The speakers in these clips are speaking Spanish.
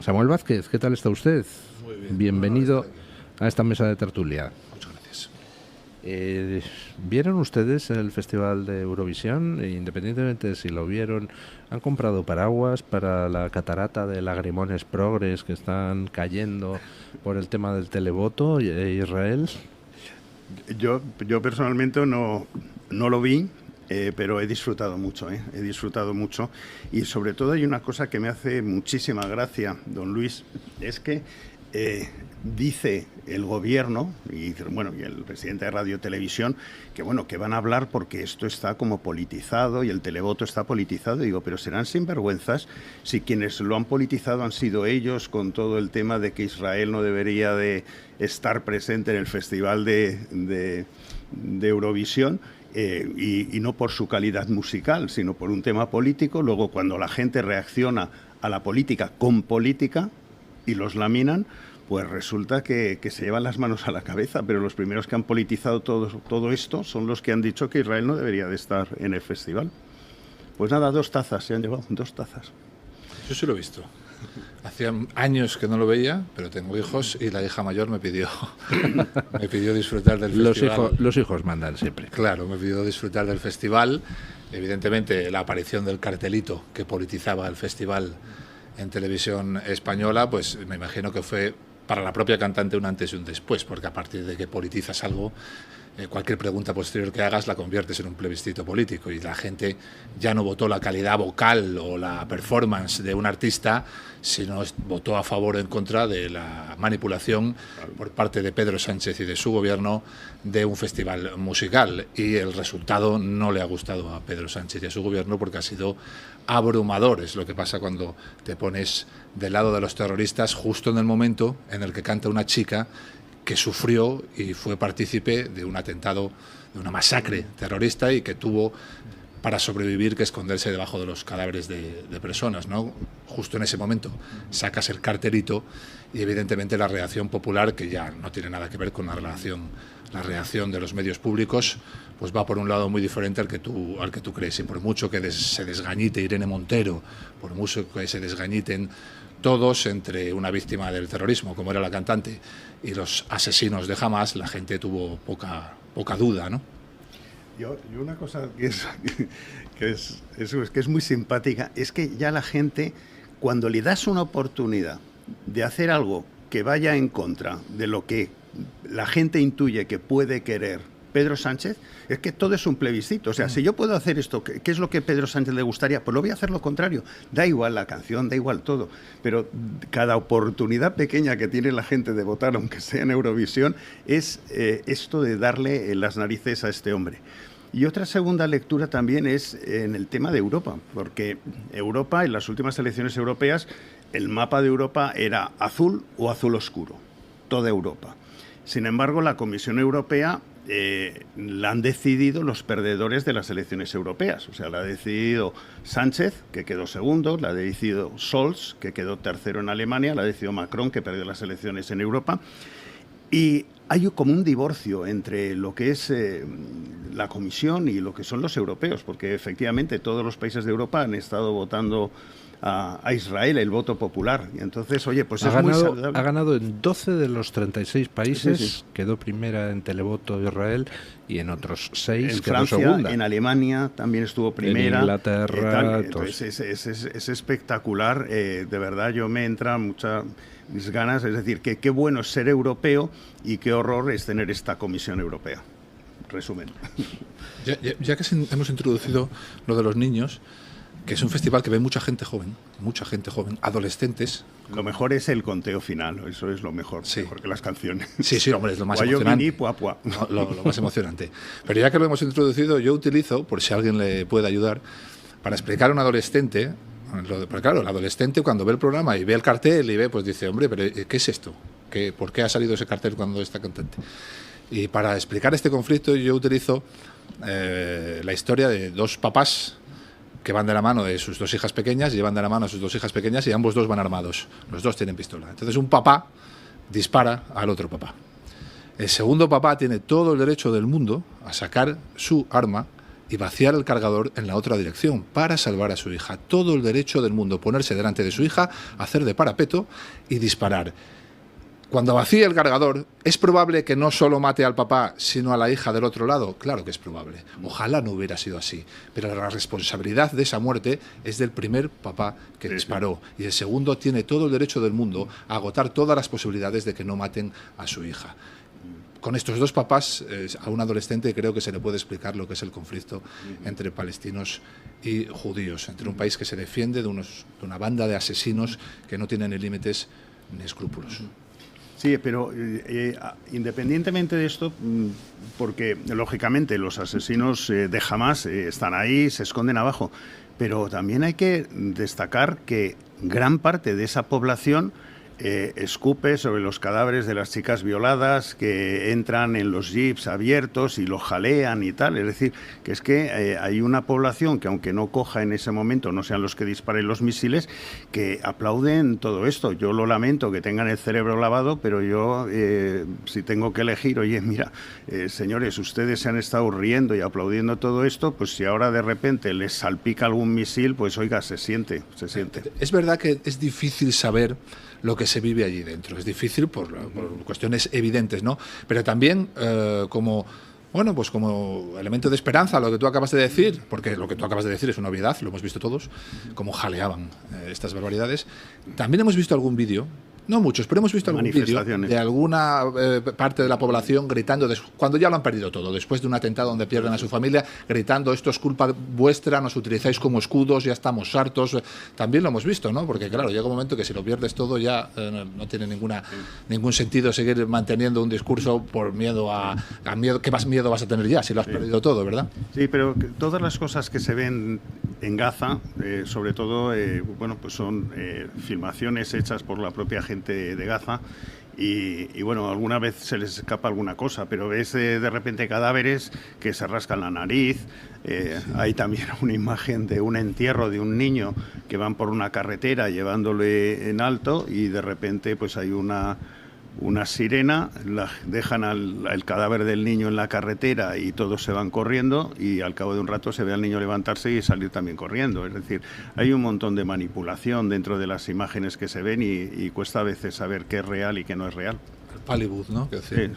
Samuel Vázquez, ¿qué tal está usted? Muy bien. Bienvenido a esta mesa de tertulia. Muchas gracias. ¿Vieron ustedes el Festival de Eurovisión? Independientemente de si lo vieron, ¿han comprado paraguas para la catarata de lagrimones progres que están cayendo por el tema del televoto Israel? Yo personalmente no lo vi, pero he disfrutado mucho, he disfrutado mucho. Y sobre todo hay una cosa que me hace muchísima gracia, don Luis, es que dice el gobierno y el presidente de Radio Televisión que van a hablar porque esto está como politizado y el televoto está politizado. Y digo, pero serán sinvergüenzas si quienes lo han politizado han sido ellos, con todo el tema de que Israel no debería de estar presente en el Festival de Eurovisión. Y no por su calidad musical, sino por un tema político. Luego, cuando la gente reacciona a la política con política y los laminan, pues resulta que se llevan las manos a la cabeza. Pero los primeros que han politizado todo esto son los que han dicho que Israel no debería de estar en el festival. Pues nada, 2 tazas, se han llevado 2 tazas. Yo sí lo he visto. Hacía años que no lo veía, pero tengo hijos y la hija mayor me pidió disfrutar del festival. Los hijos mandan siempre. Claro, me pidió disfrutar del festival. Evidentemente, la aparición del cartelito que politizaba el festival en televisión española, pues me imagino que fue para la propia cantante un antes y un después, porque a partir de que politizas algo, cualquier pregunta posterior que hagas la conviertes en un plebiscito político, y la gente ya no votó la calidad vocal o la performance de un artista, sino votó a favor o en contra de la manipulación por parte de Pedro Sánchez y de su gobierno de un festival musical. Y el resultado no le ha gustado a Pedro Sánchez y a su gobierno, porque ha sido abrumador. Es lo que pasa cuando te pones del lado de los terroristas justo en el momento en el que canta una chica que sufrió y fue partícipe de un atentado, de una masacre terrorista, y que tuvo para sobrevivir que esconderse debajo de los cadáveres de personas, ¿no? Justo en ese momento sacas el cartelito y evidentemente la reacción popular, que ya no tiene nada que ver con la reacción de los medios públicos, pues va por un lado muy diferente al que tú crees. Y por mucho que se desgañite Irene Montero, por mucho que se desgañiten todos entre una víctima del terrorismo, como era la cantante, y los asesinos de Hamás, la gente tuvo poca duda, ¿no? Yo una cosa que es muy simpática, es que ya la gente, cuando le das una oportunidad de hacer algo que vaya en contra de lo que la gente intuye que puede querer Pedro Sánchez, es que todo es un plebiscito. O sea, si yo puedo hacer esto, ¿qué es lo que Pedro Sánchez le gustaría? Pues lo voy a hacer lo contrario. Da igual la canción, da igual todo. Pero cada oportunidad pequeña que tiene la gente de votar, aunque sea en Eurovisión, es esto de darle las narices a este hombre. Y otra segunda lectura también es en el tema de Europa, porque Europa, en las últimas elecciones europeas, el mapa de Europa era azul o azul oscuro, toda Europa. Sin embargo, la Comisión Europea la han decidido los perdedores de las elecciones europeas. O sea, la ha decidido Sánchez, que quedó segundo, la ha decidido Scholz, que quedó tercero en Alemania, la ha decidido Macron, que perdió las elecciones en Europa. Y hay como un divorcio entre lo que es la Comisión y lo que son los europeos, porque efectivamente todos los países de Europa han estado votando a Israel, el voto popular. Y entonces, oye, pues muy saludable. Ha ganado en 12 de los 36 países, sí. Quedó primera en televoto Israel, y en otros 6 en quedó Francia, segunda. En Alemania también estuvo primera. En Inglaterra. Entonces es espectacular. De verdad, yo me entra muchas ganas. Es decir, que qué bueno es ser europeo y qué horror es tener esta Comisión Europea. Resumen. Ya que hemos introducido lo de los niños, que es un festival que ve mucha gente joven, adolescentes. Lo mejor es el conteo final, eso es lo mejor, sí. Mejor que las canciones. Sí, hombre, es lo más emocionante. Lo más emocionante. Pero ya que lo hemos introducido, yo utilizo, por si alguien le puede ayudar, para explicar a un adolescente, porque claro, el adolescente cuando ve el programa y ve el cartel y ve, pues dice, hombre, pero ¿qué es esto? ¿Por qué ha salido ese cartel cuando está cantante? Y para explicar este conflicto yo utilizo la historia de 2 papás que van de la mano de sus 2 hijas pequeñas, llevan de la mano a sus 2 hijas pequeñas y ambos 2 van armados. Los 2 tienen pistola. Entonces un papá dispara al otro papá. El segundo papá tiene todo el derecho del mundo a sacar su arma y vaciar el cargador en la otra dirección para salvar a su hija. Todo el derecho del mundo, ponerse delante de su hija, hacer de parapeto y disparar. Cuando vacíe el cargador, ¿es probable que no solo mate al papá, sino a la hija del otro lado? Claro que es probable. Ojalá no hubiera sido así. Pero la responsabilidad de esa muerte es del primer papá que disparó. Y el segundo tiene todo el derecho del mundo a agotar todas las posibilidades de que no maten a su hija. Con estos dos papás, a un adolescente creo que se le puede explicar lo que es el conflicto entre palestinos y judíos, entre un país que se defiende de una banda de asesinos que no tienen ni límites ni escrúpulos. Sí, pero independientemente de esto, porque lógicamente los asesinos de Hamás están ahí, se esconden abajo, pero también hay que destacar que gran parte de esa población escupe sobre los cadáveres de las chicas violadas, que entran en los jeeps abiertos y los jalean y tal. Es decir, que es que hay una población que, aunque no coja en ese momento, no sean los que disparen los misiles, que aplauden todo esto. Yo lo lamento que tengan el cerebro lavado, pero yo, si tengo que elegir, oye, mira, señores, ustedes se han estado riendo y aplaudiendo todo esto, pues si ahora de repente les salpica algún misil, pues oiga, se siente. Es verdad que es difícil saber lo que se vive allí dentro. Es difícil por cuestiones evidentes, ¿no? Pero también como elemento de esperanza, lo que tú acabas de decir, porque lo que tú acabas de decir es una obviedad, lo hemos visto todos, cómo jaleaban estas barbaridades. También hemos visto algún vídeo, no muchos, pero hemos visto algún vídeo de alguna parte de la población gritando, cuando ya lo han perdido todo, después de un atentado donde pierden a su familia, gritando, esto es culpa vuestra, nos utilizáis como escudos, ya estamos hartos. También lo hemos visto, ¿no? Porque claro, llega un momento que si lo pierdes todo ya no tiene ningún sentido seguir manteniendo un discurso por miedo a miedo. ¿Qué más miedo vas a tener ya si lo has perdido todo, verdad? Sí, pero todas las cosas que se ven en Gaza, sobre todo, pues son filmaciones hechas por la propia gente de Gaza y bueno, alguna vez se les escapa alguna cosa, pero ves de repente cadáveres que se rascan la nariz. Hay también una imagen de un entierro de un niño que van por una carretera llevándole en alto y de repente pues hay una sirena, dejan el cadáver del niño en la carretera y todos se van corriendo y al cabo de un rato se ve al niño levantarse y salir también corriendo. Es decir, hay un montón de manipulación dentro de las imágenes que se ven y cuesta a veces saber qué es real y qué no es real. Hollywood, ¿no? Sí.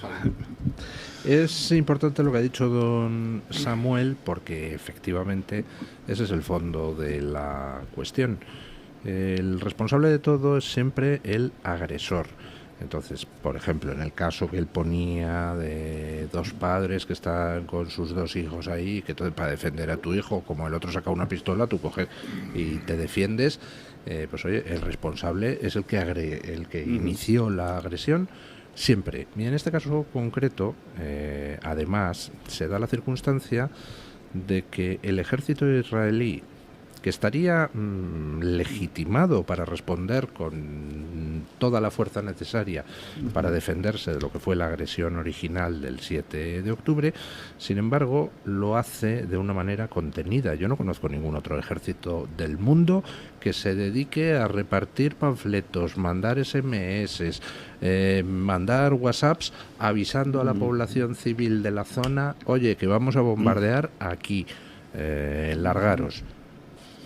Es importante lo que ha dicho don Samuel, porque efectivamente ese es el fondo de la cuestión. El responsable de todo es siempre el agresor. Entonces, por ejemplo, en el caso que él ponía de dos padres que están con sus dos hijos ahí, que para defender a tu hijo, como el otro saca una pistola, tú coges y te defiendes, pues oye, el responsable es el que inició la agresión siempre. Y en este caso concreto, además, se da la circunstancia de que el ejército israelí, que estaría legitimado para responder con toda la fuerza necesaria para defenderse de lo que fue la agresión original del 7 de octubre, sin embargo, lo hace de una manera contenida. Yo no conozco ningún otro ejército del mundo que se dedique a repartir panfletos, mandar SMS, mandar WhatsApps avisando a la población civil de la zona, oye, que vamos a bombardear aquí, largaros.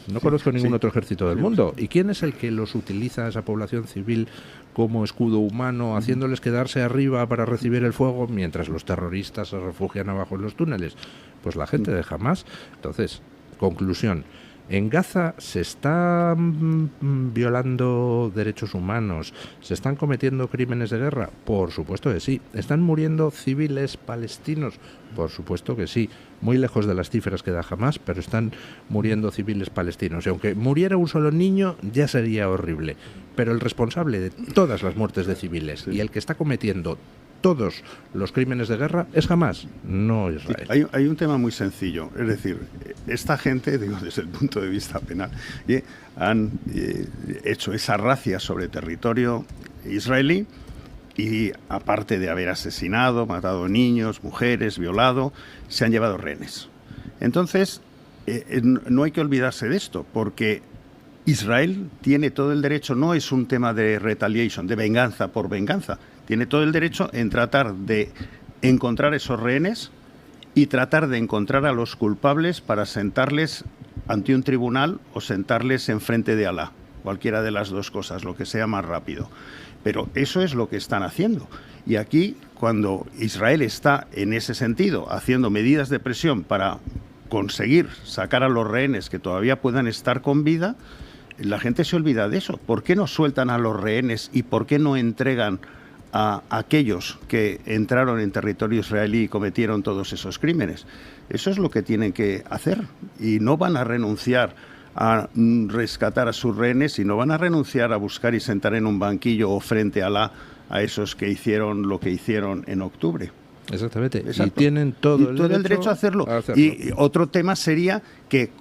No conozco ningún otro ejército del mundo. ¿Y quién es el que los utiliza a esa población civil como escudo humano, haciéndoles quedarse arriba para recibir el fuego mientras los terroristas se refugian abajo en los túneles? Pues la gente de Hamás. Entonces, conclusión. ¿En Gaza se están violando derechos humanos? ¿Se están cometiendo crímenes de guerra? Por supuesto que sí. ¿Están muriendo civiles palestinos? Por supuesto que sí. Muy lejos de las cifras que da Hamás, pero están muriendo civiles palestinos. Y aunque muriera un solo niño, ya sería horrible. Pero el responsable de todas las muertes de civiles y el que está cometiendo todos los crímenes de guerra es Hamás, no Israel. Sí, hay un tema muy sencillo, es decir, esta gente, digo, desde el punto de vista penal, han hecho esa racia sobre territorio israelí y aparte de haber asesinado, matado niños, mujeres, violado, se han llevado rehenes. Entonces, no hay que olvidarse de esto, porque Israel tiene todo el derecho, no es un tema de retaliation, de venganza por venganza, tiene todo el derecho en tratar de encontrar esos rehenes y tratar de encontrar a los culpables para sentarles ante un tribunal o sentarles enfrente de Alá. Cualquiera de las dos cosas, lo que sea más rápido. Pero eso es lo que están haciendo. Y aquí, cuando Israel está en ese sentido, haciendo medidas de presión para conseguir sacar a los rehenes que todavía puedan estar con vida, la gente se olvida de eso. ¿Por qué no sueltan a los rehenes y por qué no entregan a aquellos que entraron en territorio israelí y cometieron todos esos crímenes? Eso es lo que tienen que hacer. Y no van a renunciar a rescatar a sus rehenes y no van a renunciar a buscar y sentar en un banquillo o frente a Alá a esos que hicieron lo que hicieron en octubre. Exactamente. Exacto. Y tienen todo el derecho a hacerlo. Y otro tema sería que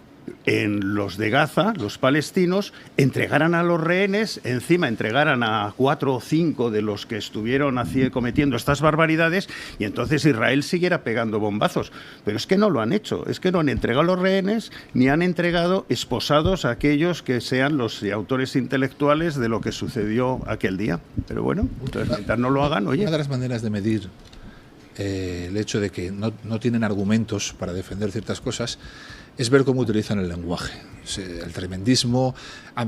en los de Gaza, los palestinos, entregaran a los rehenes, encima entregaran a 4 o 5 de los que estuvieron cometiendo estas barbaridades, y entonces Israel siguiera pegando bombazos. Pero es que no lo han hecho, es que no han entregado a los rehenes, ni han entregado esposados a aquellos que sean los autores intelectuales de lo que sucedió aquel día. Pero bueno, entonces, mientras no lo hagan, oye. Una de las maneras de medir el hecho de que no tienen argumentos para defender ciertas cosas es ver cómo utilizan el lenguaje. El tremendismo,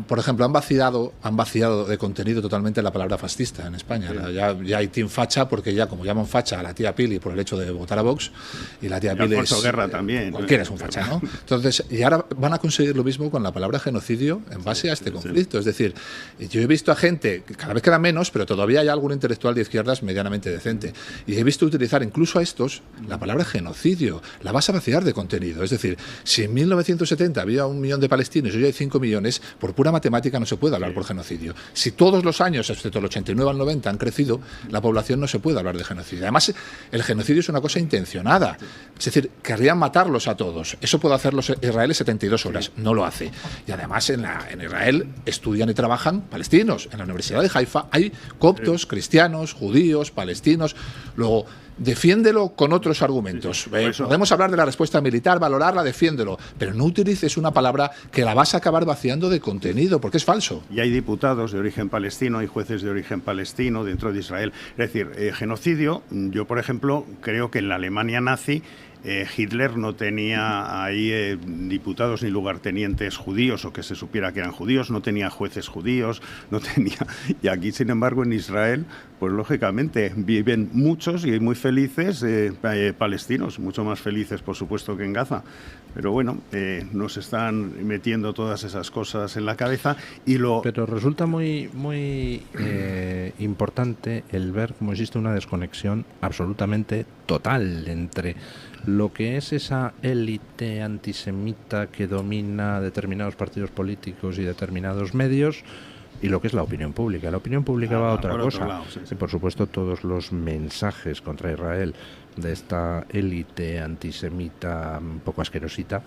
por ejemplo, han vaciado de contenido totalmente la palabra fascista en España. Sí. Ya hay team facha, porque ya como llaman facha a la tía Pili por el hecho de votar a Vox, y la tía Pili es Guerra también. Cualquiera es un facha, ¿no? Entonces, y ahora van a conseguir lo mismo con la palabra genocidio en base a este conflicto. Es decir, yo he visto a gente, que cada vez queda menos, pero todavía hay algún intelectual de izquierdas medianamente decente, y he visto utilizar incluso a estos la palabra genocidio. La vas a vaciar de contenido. Es decir, si en 1970 había 1 millón de palestinos y hoy hay 5 millones, por pura matemática no se puede hablar por genocidio. Si todos los años, excepto el 89 al 90, han crecido, la población no se puede hablar de genocidio. Además, el genocidio es una cosa intencionada. Es decir, querrían matarlos a todos. Eso puede hacerlo Israel en 72 horas. No lo hace. Y además, en Israel estudian y trabajan palestinos. En la Universidad de Haifa hay coptos, cristianos, judíos, palestinos. Luego, defiéndelo con otros argumentos. Podemos hablar de la respuesta militar, valorarla, defiéndelo, pero no utilices una palabra que la vas a acabar vaciando de contenido, porque es falso. Y hay diputados de origen palestino y jueces de origen palestino dentro de Israel. Es decir, genocidio, yo por ejemplo creo que en la Alemania nazi Hitler no tenía ahí diputados ni lugartenientes judíos o que se supiera que eran judíos, no tenía jueces judíos, no tenía. Y aquí, sin embargo, en Israel, pues lógicamente viven muchos y muy felices palestinos, mucho más felices, por supuesto, que en Gaza. Pero bueno, nos están metiendo todas esas cosas en la cabeza y Pero resulta muy importante el ver cómo existe una desconexión absolutamente total entre lo que es esa élite antisemita que domina determinados partidos políticos y determinados medios y lo que es la opinión pública. La opinión pública va a otra cosa. Lado, sí. Y por supuesto todos los mensajes contra Israel de esta élite antisemita un poco asquerosita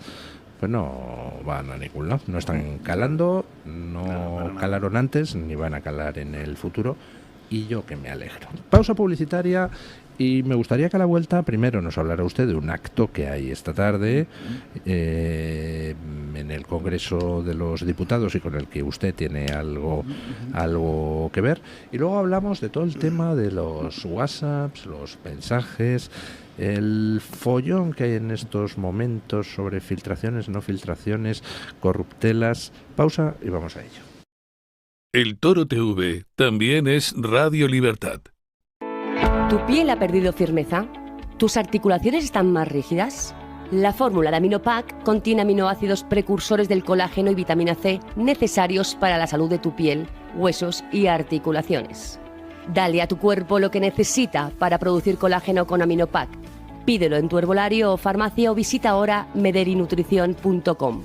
pues no van a ningún lado. No están calando, no calaron antes ni van a calar en el futuro, y yo que me alegro. Pausa publicitaria. Y me gustaría que a la vuelta primero nos hablara usted de un acto que hay esta tarde en el Congreso de los Diputados y con el que usted tiene algo que ver. Y luego hablamos de todo el tema de los WhatsApps, los mensajes, el follón que hay en estos momentos sobre filtraciones, no filtraciones, corruptelas. Pausa y vamos a ello. El Toro TV también es Radio Libertad. ¿Tu piel ha perdido firmeza? ¿Tus articulaciones están más rígidas? La fórmula de AminoPack contiene aminoácidos precursores del colágeno y vitamina C necesarios para la salud de tu piel, huesos y articulaciones. Dale a tu cuerpo lo que necesita para producir colágeno con AminoPack. Pídelo en tu herbolario o farmacia o visita ahora mederinutrición.com.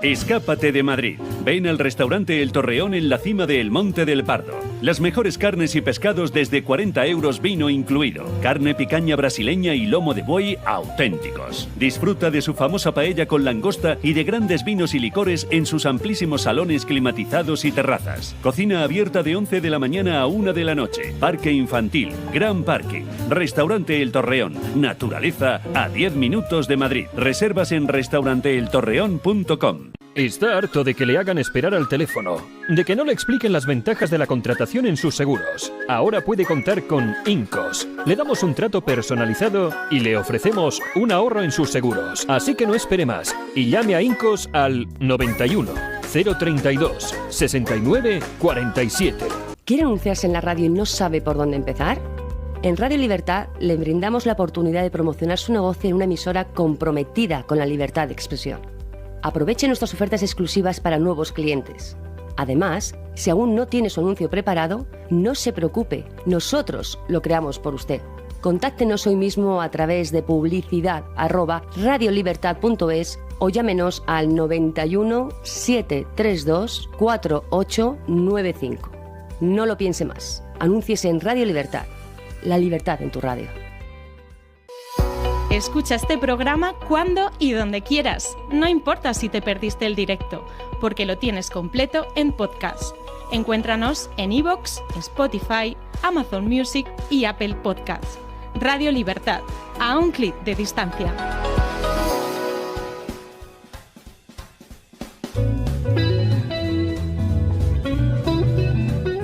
Escápate de Madrid. Ven al restaurante El Torreón en la cima del Monte del Pardo. Las mejores carnes y pescados desde 40 euros, vino incluido. Carne picaña brasileña y lomo de buey auténticos. Disfruta de su famosa paella con langosta y de grandes vinos y licores en sus amplísimos salones climatizados y terrazas. Cocina abierta de 11 de la mañana a 1 de la noche. Parque infantil, gran parking. Restaurante El Torreón. Naturaleza a 10 minutos de Madrid. Reservas en restauranteeltorreón.com. Está harto de que le hagan esperar al teléfono, de que no le expliquen las ventajas de la contratación en sus seguros. Ahora puede contar con Incos. Le damos un trato personalizado y le ofrecemos un ahorro en sus seguros. Así que no espere más y llame a Incos al 91 032 69 47. ¿Quiere anunciarse en la radio y no sabe por dónde empezar? En Radio Libertad le brindamos la oportunidad de promocionar su negocio en una emisora comprometida con la libertad de expresión. Aproveche nuestras ofertas exclusivas para nuevos clientes. Además, si aún no tiene su anuncio preparado, no se preocupe, nosotros lo creamos por usted. Contáctenos hoy mismo a través de publicidad@radiolibertad.es o llámenos al 91 732 4895. No lo piense más. Anúnciese en Radio Libertad. La libertad en tu radio. Escucha este programa cuando y donde quieras. No importa si te perdiste el directo, porque lo tienes completo en podcast. Encuéntranos en iVoox, Spotify, Amazon Music y Apple Podcasts. Radio Libertad, a un clic de distancia.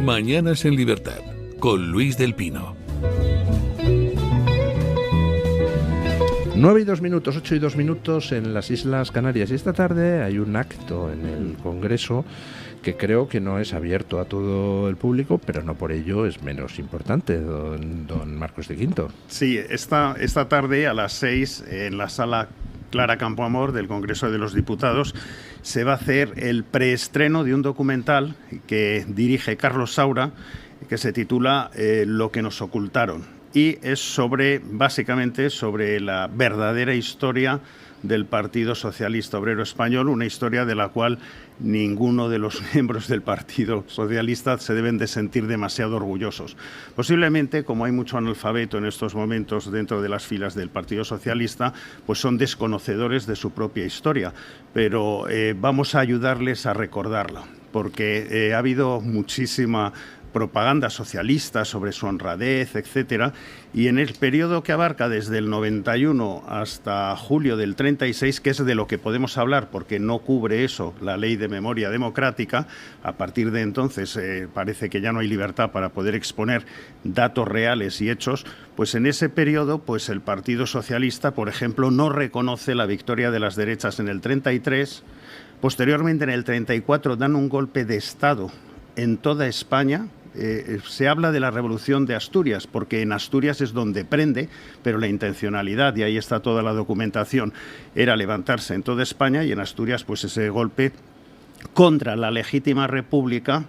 Mañanas en Libertad, con Luis del Pino. 9 y 2 minutos, 8 y 2 minutos en las Islas Canarias. Y esta tarde hay un acto en el Congreso que creo que no es abierto a todo el público, pero no por ello es menos importante, don Marcos de Quinto. Sí, esta tarde a las 6 en la sala Clara Campoamor del Congreso de los Diputados se va a hacer el preestreno de un documental que dirige Carlos Saura, que se titula Lo que nos ocultaron. Y es básicamente sobre la verdadera historia del Partido Socialista Obrero Español, una historia de la cual ninguno de los miembros del Partido Socialista se deben de sentir demasiado orgullosos. Posiblemente, como hay mucho analfabeto en estos momentos dentro de las filas del Partido Socialista, pues son desconocedores de su propia historia, pero vamos a ayudarles a recordarla, porque ha habido muchísima propaganda socialista sobre su honradez, etcétera, y en el periodo que abarca desde el 91 hasta julio del 36, que es de lo que podemos hablar porque no cubre eso la Ley de Memoria Democrática, a partir de entonces parece que ya no hay libertad para poder exponer datos reales y hechos, pues en ese periodo pues el Partido Socialista, por ejemplo, no reconoce la victoria de las derechas en el 33, posteriormente en el 34 dan un golpe de Estado en toda España. Se habla de la revolución de Asturias, porque en Asturias es donde prende, pero la intencionalidad, y ahí está toda la documentación, era levantarse en toda España, y en Asturias pues ese golpe contra la legítima república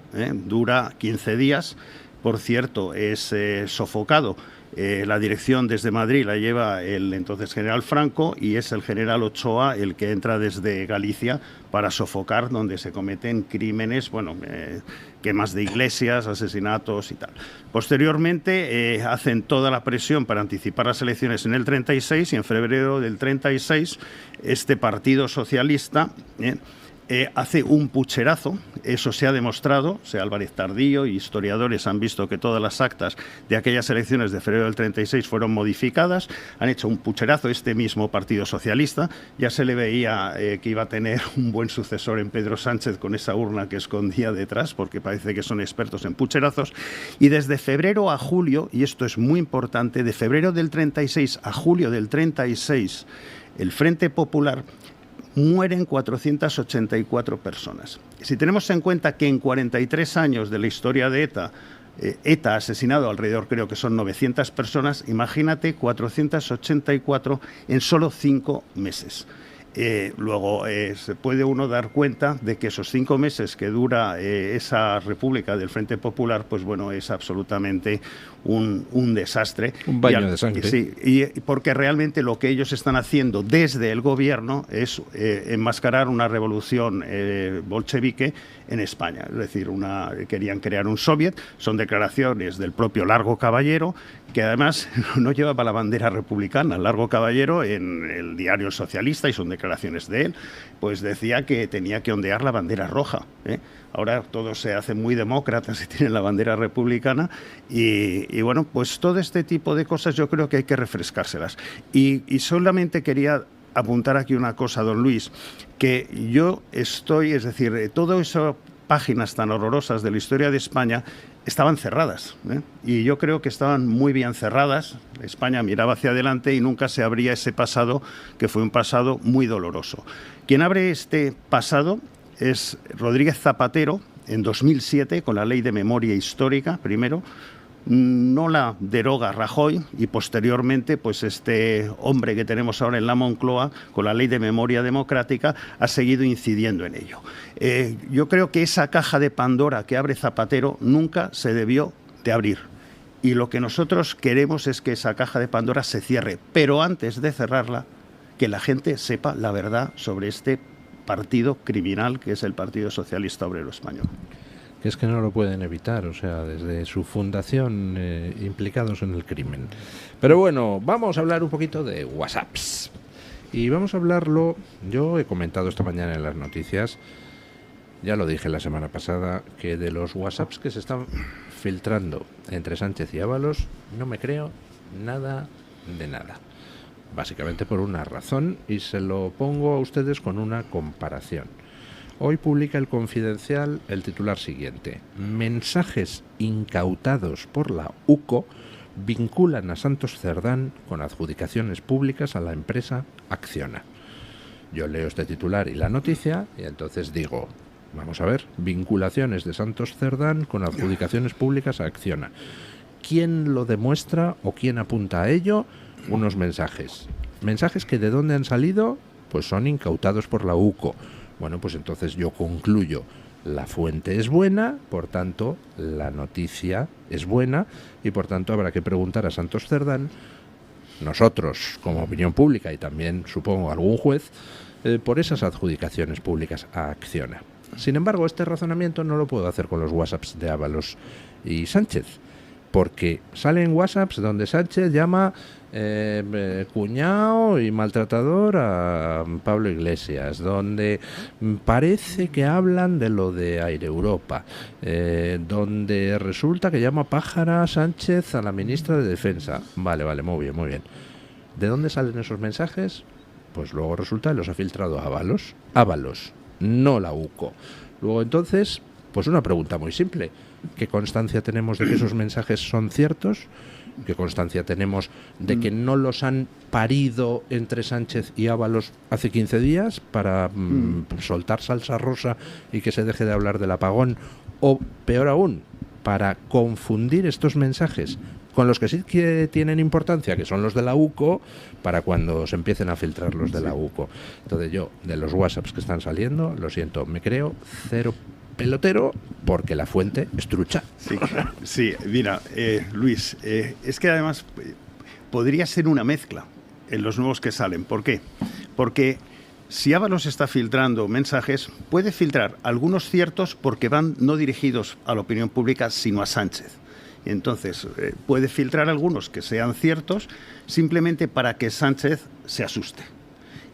dura 15 días, por cierto, es sofocado. La dirección desde Madrid la lleva el entonces general Franco y es el general Ochoa el que entra desde Galicia para sofocar donde se cometen crímenes, quemas de iglesias, asesinatos y tal. Posteriormente hacen toda la presión para anticipar las elecciones en el 36 y en febrero del 36 este Partido Socialista hace un pucherazo, eso se ha demostrado, Álvarez Tardío y historiadores han visto que todas las actas de aquellas elecciones de febrero del 36 fueron modificadas, han hecho un pucherazo este mismo Partido Socialista, ya se le veía que iba a tener un buen sucesor en Pedro Sánchez con esa urna que escondía detrás, porque parece que son expertos en pucherazos, y desde febrero a julio, y esto es muy importante, de febrero del 36 a julio del 36, el Frente Popular mueren 484 personas. Si tenemos en cuenta que en 43 años de la historia de ETA, ETA ha asesinado alrededor, creo que son 900 personas, imagínate 484 en solo 5 meses. Luego se puede uno dar cuenta de que esos 5 meses que dura esa República del Frente Popular, pues bueno, es absolutamente un desastre. Un baño de sangre. Sí, y porque realmente lo que ellos están haciendo desde el gobierno es enmascarar una revolución bolchevique en España. Es decir, querían crear un soviet, son declaraciones del propio Largo Caballero, que además no llevaba la bandera republicana. Largo Caballero, en el diario El Socialista, y son declaraciones de él, pues decía que tenía que ondear la bandera roja. Ahora todos se hacen muy demócratas y tienen la bandera republicana y bueno, pues todo este tipo de cosas yo creo que hay que refrescárselas. Y solamente quería apuntar aquí una cosa, don Luis, que yo estoy, es decir, todas esas páginas tan horrorosas de la historia de España estaban cerradas, ¿eh? Y yo creo que estaban muy bien cerradas. España miraba hacia adelante y nunca se abría ese pasado, que fue un pasado muy doloroso. Quien abre este pasado es Rodríguez Zapatero, en 2007, con la Ley de Memoria Histórica, primero. No la deroga Rajoy y posteriormente pues este hombre que tenemos ahora en la Moncloa con la Ley de Memoria Democrática ha seguido incidiendo en ello. Yo creo que esa caja de Pandora que abre Zapatero nunca se debió de abrir y lo que nosotros queremos es que esa caja de Pandora se cierre, pero antes de cerrarla que la gente sepa la verdad sobre este partido criminal que es el Partido Socialista Obrero Español. Que es que no lo pueden evitar, o sea, desde su fundación implicados en el crimen. Pero bueno, vamos a hablar un poquito de WhatsApps. Y vamos a hablarlo, yo he comentado esta mañana en las noticias, ya lo dije la semana pasada, que de los WhatsApps que se están filtrando entre Sánchez y Ábalos, no me creo nada de nada. Básicamente por una razón, y se lo pongo a ustedes con una comparación. Hoy publica El Confidencial el titular siguiente: mensajes incautados por la UCO vinculan a Santos Cerdán con adjudicaciones públicas a la empresa Acciona. Yo leo este titular y la noticia y entonces digo, vamos a ver, vinculaciones de Santos Cerdán con adjudicaciones públicas a Acciona. ¿Quién lo demuestra o quién apunta a ello? Unos mensajes. Mensajes que ¿de dónde han salido? Pues son incautados por la UCO. Bueno, pues entonces yo concluyo, la fuente es buena, por tanto, la noticia es buena y por tanto habrá que preguntar a Santos Cerdán, nosotros como opinión pública y también supongo algún juez, por esas adjudicaciones públicas a Acciona. Sin embargo, este razonamiento no lo puedo hacer con los WhatsApps de Ábalos y Sánchez, porque salen WhatsApps donde Sánchez llama cuñado y maltratador a Pablo Iglesias, donde parece que hablan de lo de Air Europa, donde resulta que llama pájara Sánchez a la ministra de Defensa. Vale, muy bien. ¿De dónde salen esos mensajes? Pues luego resulta que los ha filtrado Ábalos, no la UCO. Luego entonces, pues una pregunta muy simple: ¿qué constancia tenemos de que esos mensajes son ciertos? ¿Qué constancia tenemos de que no los han parido entre Sánchez y Ábalos hace 15 días para soltar salsa rosa y que se deje de hablar del apagón? O peor aún, para confundir estos mensajes con los que sí que tienen importancia, que son los de la UCO, para cuando se empiecen a filtrar los de la UCO. Entonces yo, de los WhatsApps que están saliendo, lo siento, me creo cero pelotero porque la fuente es trucha. Sí, mira, Luis, es que además podría ser una mezcla en los nuevos que salen. ¿Por qué? Porque si Ábalos está filtrando mensajes, puede filtrar algunos ciertos porque van no dirigidos a la opinión pública, sino a Sánchez. Entonces, puede filtrar algunos que sean ciertos simplemente para que Sánchez se asuste.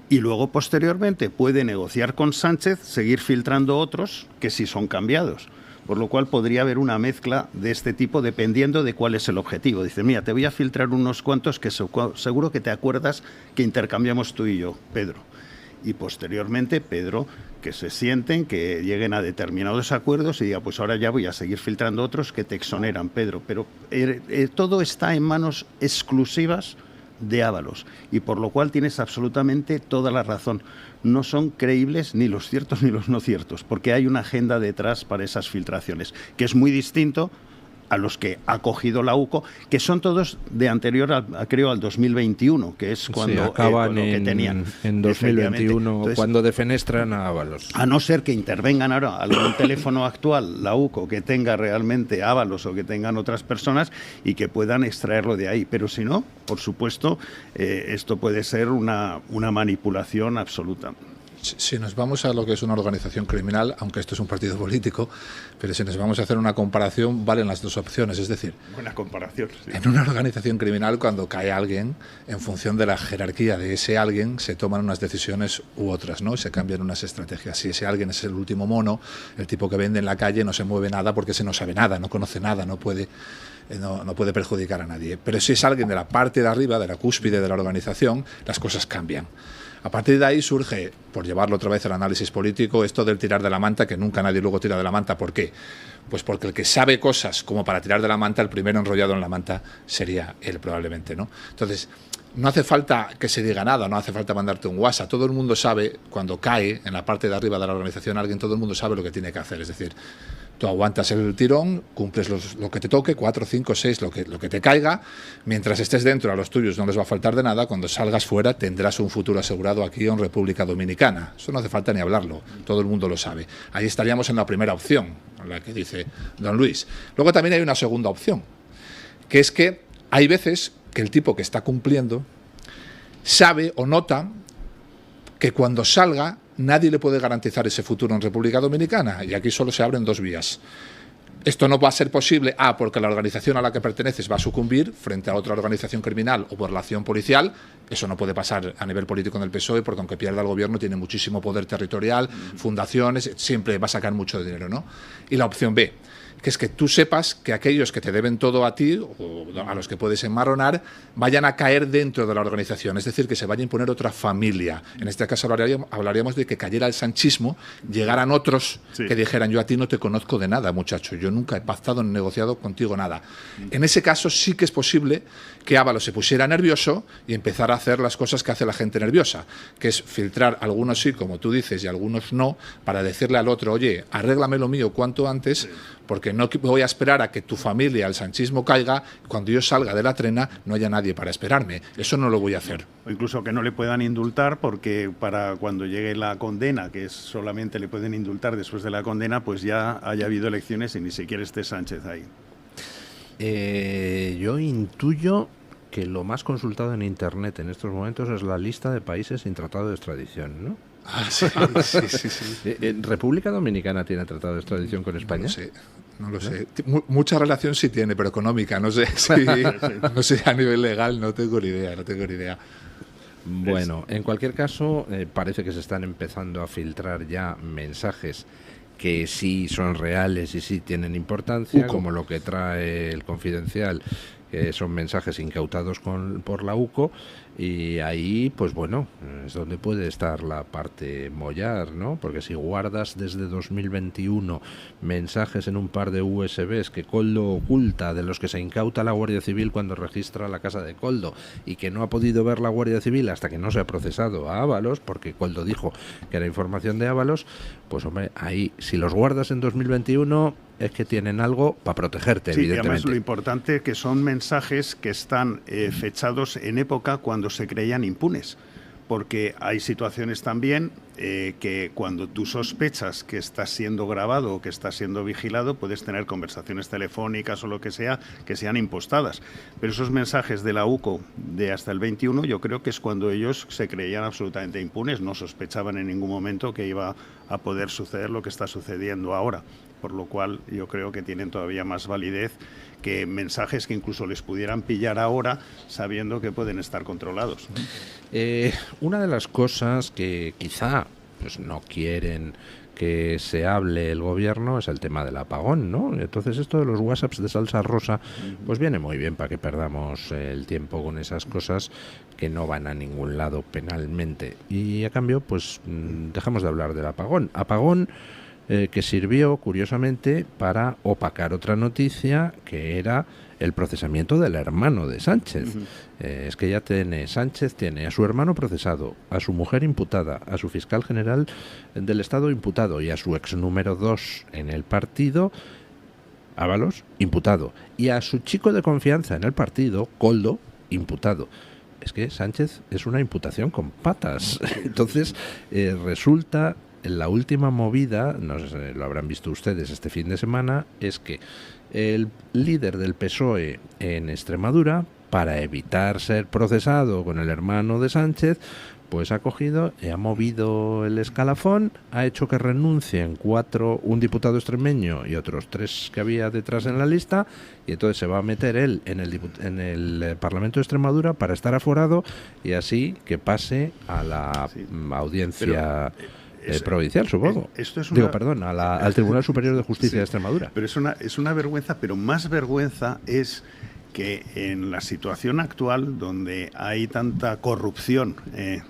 Y luego, posteriormente, puede negociar con Sánchez, seguir filtrando otros que sí son cambiados. Por lo cual podría haber una mezcla de este tipo dependiendo de cuál es el objetivo. Dice, mira, te voy a filtrar unos cuantos que seguro que te acuerdas que intercambiamos tú y yo, Pedro. Y posteriormente, Pedro, que se sienten, que lleguen a determinados acuerdos y diga, pues ahora ya voy a seguir filtrando otros que te exoneran, Pedro. Pero todo está en manos exclusivas de Ábalos, y por lo cual tienes absolutamente toda la razón. No son creíbles ni los ciertos ni los no ciertos, porque hay una agenda detrás para esas filtraciones, que es muy distinto a los que ha cogido la UCO, que son todos de anterior, creo, al 2021, que es cuando acaban lo que tenían. En 2021, entonces, cuando defenestran a Ábalos. A no ser que intervengan ahora algún teléfono actual, la UCO, que tenga realmente Ábalos o que tengan otras personas y que puedan extraerlo de ahí. Pero si no, por supuesto, esto puede ser una manipulación absoluta. Si nos vamos a lo que es una organización criminal, aunque esto es un partido político, pero si nos vamos a hacer una comparación, valen las dos opciones. Es decir, buena comparación, sí. En una organización criminal, cuando cae alguien, en función de la jerarquía de ese alguien, se toman unas decisiones u otras, ¿no? Se cambian unas estrategias. Si ese alguien es el último mono, el tipo que vende en la calle, no se mueve nada porque ese no sabe nada, no conoce nada, no puede perjudicar a nadie. Pero si es alguien de la parte de arriba, de la cúspide de la organización, las cosas cambian. A partir de ahí surge, por llevarlo otra vez al análisis político, esto del tirar de la manta, que nunca nadie luego tira de la manta. ¿Por qué? Pues porque el que sabe cosas como para tirar de la manta, el primero enrollado en la manta sería él probablemente, ¿no? Entonces, no hace falta que se diga nada, no hace falta mandarte un WhatsApp. Todo el mundo sabe, cuando cae en la parte de arriba de la organización alguien, todo el mundo sabe lo que tiene que hacer. Es decir, tú aguantas el tirón, cumples lo que te toque, 4, 5, 6, lo que te caiga. Mientras estés dentro, a los tuyos no les va a faltar de nada. Cuando salgas fuera, tendrás un futuro asegurado aquí en República Dominicana. Eso no hace falta ni hablarlo, todo el mundo lo sabe. Ahí estaríamos en la primera opción, la que dice don Luis. Luego también hay una segunda opción, que es que hay veces que el tipo que está cumpliendo sabe o nota que cuando salga nadie le puede garantizar ese futuro en República Dominicana, y aquí solo se abren 2 vías. Esto no va a ser posible, porque la organización a la que perteneces va a sucumbir frente a otra organización criminal o por la acción policial. Eso no puede pasar a nivel político en el PSOE, porque aunque pierda el gobierno tiene muchísimo poder territorial, fundaciones, siempre va a sacar mucho dinero, ¿no? Y la opción B, que es que tú sepas que aquellos que te deben todo a ti, o a los que puedes enmarronar, vayan a caer dentro de la organización, es decir, que se vaya a imponer otra familia. En este caso hablaríamos de que cayera el sanchismo, llegaran otros que dijeran: yo a ti no te conozco de nada, muchacho, yo nunca he pactado ni negociado contigo nada. En ese caso sí que es posible que Ábalos se pusiera nervioso y empezara a hacer las cosas que hace la gente nerviosa, que es filtrar algunos sí, como tú dices, y algunos no, para decirle al otro: oye, arréglame lo mío cuanto antes, porque no voy a esperar a que tu familia, el sanchismo, caiga. Cuando yo salga de la trena no haya nadie para esperarme. Eso no lo voy a hacer. O incluso que no le puedan indultar, porque para cuando llegue la condena, que solamente le pueden indultar después de la condena, pues ya haya habido elecciones y ni siquiera esté Sánchez ahí. Yo intuyo que lo más consultado en Internet en estos momentos es la lista de países sin tratado de extradición, ¿no? Sí. ¿República Dominicana tiene tratado de extradición con España? No lo sé. Mucha relación sí tiene, pero económica. No sé no sé a nivel legal, no tengo ni idea. Bueno, en cualquier caso, parece que se están empezando a filtrar ya mensajes que sí son reales y sí tienen importancia, como lo que trae el Confidencial, que son mensajes incautados por la UCO, y ahí, pues bueno, es donde puede estar la parte mollar, ¿no? Porque si guardas desde 2021 mensajes en un par de USBs que Koldo oculta, de los que se incauta la Guardia Civil cuando registra la casa de Koldo, y que no ha podido ver la Guardia Civil hasta que no se ha procesado a Ábalos, porque Koldo dijo que era información de Ábalos, pues hombre, ahí, si los guardas en 2021... es que tienen algo para protegerte, evidentemente. Y además lo importante que son mensajes que están fechados en época cuando se creían impunes, porque hay situaciones también que cuando tú sospechas que estás siendo grabado o que estás siendo vigilado, puedes tener conversaciones telefónicas o lo que sea que sean impostadas. Pero esos mensajes de la UCO de hasta el 21, yo creo que es cuando ellos se creían absolutamente impunes, no sospechaban en ningún momento que iba a poder suceder lo que está sucediendo ahora. Por lo cual yo creo que tienen todavía más validez que mensajes que incluso les pudieran pillar ahora sabiendo que pueden estar controlados. Una de las cosas que quizá pues no quieren que se hable el gobierno es el tema del apagón, ¿no? Entonces esto de los WhatsApps de salsa rosa pues viene muy bien para que perdamos el tiempo con esas cosas que no van a ningún lado penalmente, y a cambio pues dejamos de hablar del apagón. Que sirvió, curiosamente, para opacar otra noticia, que era el procesamiento del hermano de Sánchez. Es que ya Sánchez tiene a su hermano procesado, a su mujer imputada, a su fiscal general del Estado imputado y a su ex número 2 en el partido, Ábalos, imputado, y a su chico de confianza en el partido, Koldo, imputado. Es que Sánchez es una imputación con patas. Entonces, resulta... La última movida, no sé, lo habrán visto ustedes este fin de semana, es que el líder del PSOE en Extremadura, para evitar ser procesado con el hermano de Sánchez, pues ha cogido y ha movido el escalafón, ha hecho que renuncien un diputado extremeño y otros 3 que había detrás en la lista, y entonces se va a meter él en el Parlamento de Extremadura para estar aforado y así que pase a la audiencia... provincial, supongo. Esto es al Tribunal Superior de Justicia de Extremadura. Pero es una vergüenza, pero más vergüenza es que en la situación actual, donde hay tanta corrupción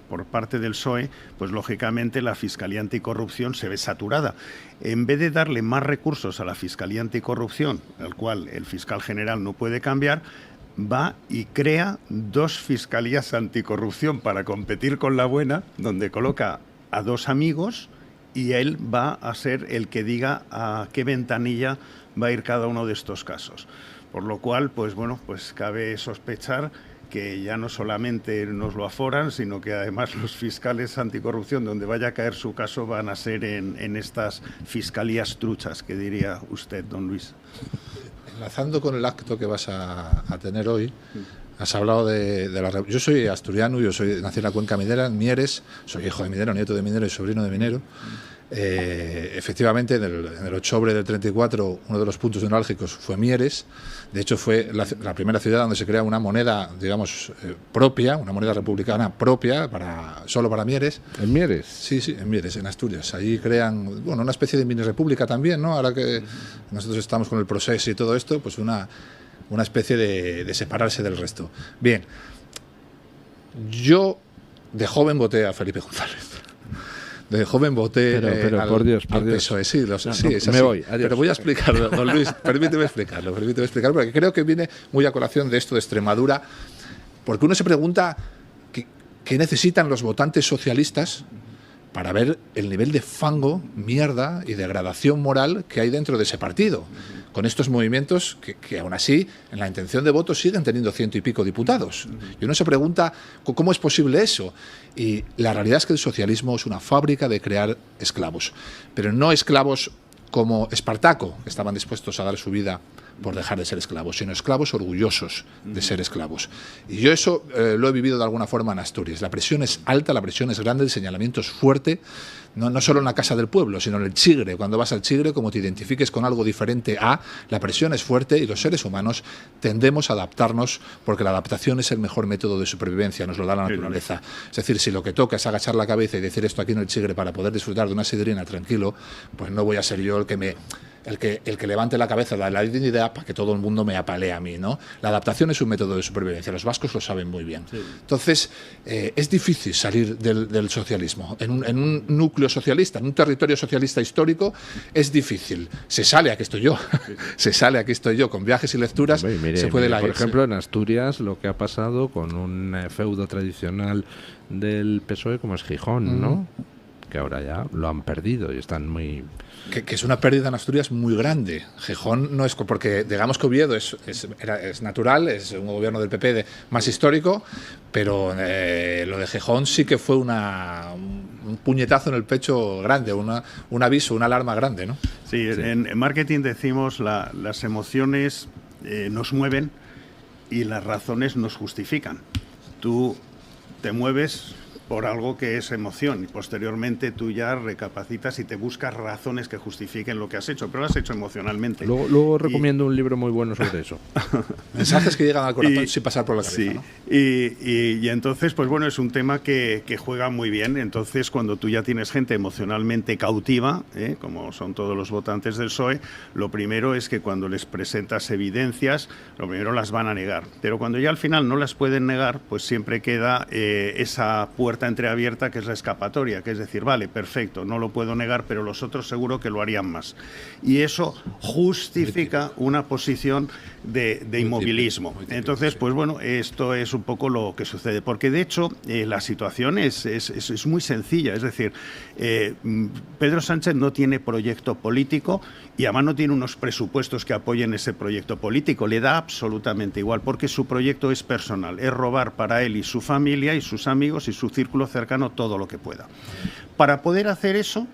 por parte del PSOE, pues lógicamente la Fiscalía Anticorrupción se ve saturada. En vez de darle más recursos a la Fiscalía Anticorrupción, al cual el fiscal general no puede cambiar, va y crea 2 fiscalías anticorrupción para competir con la buena, donde coloca a 2 amigos y él va a ser el que diga a qué ventanilla va a ir cada uno de estos casos. Por lo cual, pues bueno, pues cabe sospechar que ya no solamente nos lo aforan, sino que además los fiscales anticorrupción, donde vaya a caer su caso, van a ser en estas fiscalías truchas, que diría usted, don Luis. Enlazando con el acto que vas a tener hoy, has hablado de la... Yo soy asturiano, nací en la cuenca minera, en Mieres, soy hijo de minero, nieto de minero y sobrino de minero. Efectivamente, en el octubre del 34, uno de los puntos neurálgicos fue Mieres. De hecho, fue la primera ciudad donde se crea una moneda, digamos, propia, una moneda republicana propia, solo para Mieres. ¿En Mieres? Sí, en Mieres, en Asturias. Allí crean, bueno, una especie de mini república también, ¿no? Ahora que nosotros estamos con el proceso y todo esto, pues una especie de separarse del resto. Bien, yo de joven voté a Felipe González. De joven voté pero por Dios, PSOE. Sí, es así. Me voy, adiós. Pero voy a explicarlo, don Luis, permíteme explicarlo, porque creo que viene muy a colación de esto de Extremadura, porque uno se pregunta qué necesitan los votantes socialistas para ver el nivel de fango, mierda y degradación moral que hay dentro de ese partido, con estos movimientos que aún así, en la intención de voto, siguen teniendo 100 y pico diputados. Y uno se pregunta cómo es posible eso. Y la realidad es que el socialismo es una fábrica de crear esclavos, pero no esclavos como Espartaco, que estaban dispuestos a dar su vida por dejar de ser esclavos, sino esclavos orgullosos de ser esclavos. Y yo eso lo he vivido de alguna forma en Asturias. La presión es alta, la presión es grande, el señalamiento es fuerte, no solo en la casa del pueblo, sino en el Chigre. Cuando vas al Chigre, como te identifiques con algo diferente la presión es fuerte y los seres humanos tendemos a adaptarnos porque la adaptación es el mejor método de supervivencia, nos lo da la naturaleza. Es decir, si lo que toca es agachar la cabeza y decir esto aquí en el Chigre para poder disfrutar de una sidrina tranquilo, pues no voy a ser yo el que levante la cabeza de la dignidad para que todo el mundo me apalee a mí, ¿no? La adaptación es un método de supervivencia, los vascos lo saben muy bien. Sí. Entonces, es difícil salir del socialismo. En un núcleo socialista, en un territorio socialista histórico, es difícil. Se sale, aquí estoy yo, con viajes y lecturas, se puede por ejemplo, en Asturias, lo que ha pasado con un feudo tradicional del PSOE como es Gijón, ¿no? Que ahora ya lo han perdido y están muy... Que es una pérdida en Asturias muy grande. Gijón no es... Porque digamos que Oviedo es natural, es un gobierno del PP más histórico, pero lo de Gijón sí que fue un puñetazo en el pecho grande, un aviso, una alarma grande, ¿no? Sí. En marketing decimos las emociones nos mueven y las razones nos justifican. Tú te mueves por algo que es emoción y posteriormente tú ya recapacitas y te buscas razones que justifiquen lo que has hecho, pero lo has hecho emocionalmente. Luego recomiendo un libro muy bueno sobre eso. Mensajes que llegan al corazón sin pasar por la cabeza. Sí, ¿no? Y entonces, pues bueno, es un tema que juega muy bien. Entonces, cuando tú ya tienes gente emocionalmente cautiva, como son todos los votantes del PSOE, lo primero es que cuando les presentas evidencias, lo primero las van a negar. Pero cuando ya al final no las pueden negar, pues siempre queda esa puerta entreabierta que es la escapatoria, que es decir, vale, perfecto, no lo puedo negar, pero los otros seguro que lo harían más. Y eso justifica una posición de inmovilismo. Entonces, pues bueno, esto es un poco lo que sucede, porque de hecho la situación es muy sencilla, es decir, Pedro Sánchez no tiene proyecto político y además no tiene unos presupuestos que apoyen ese proyecto político, le da absolutamente igual, porque su proyecto es personal, es robar para él y su familia y sus amigos y su círculo cercano todo lo que pueda. Para poder hacer eso,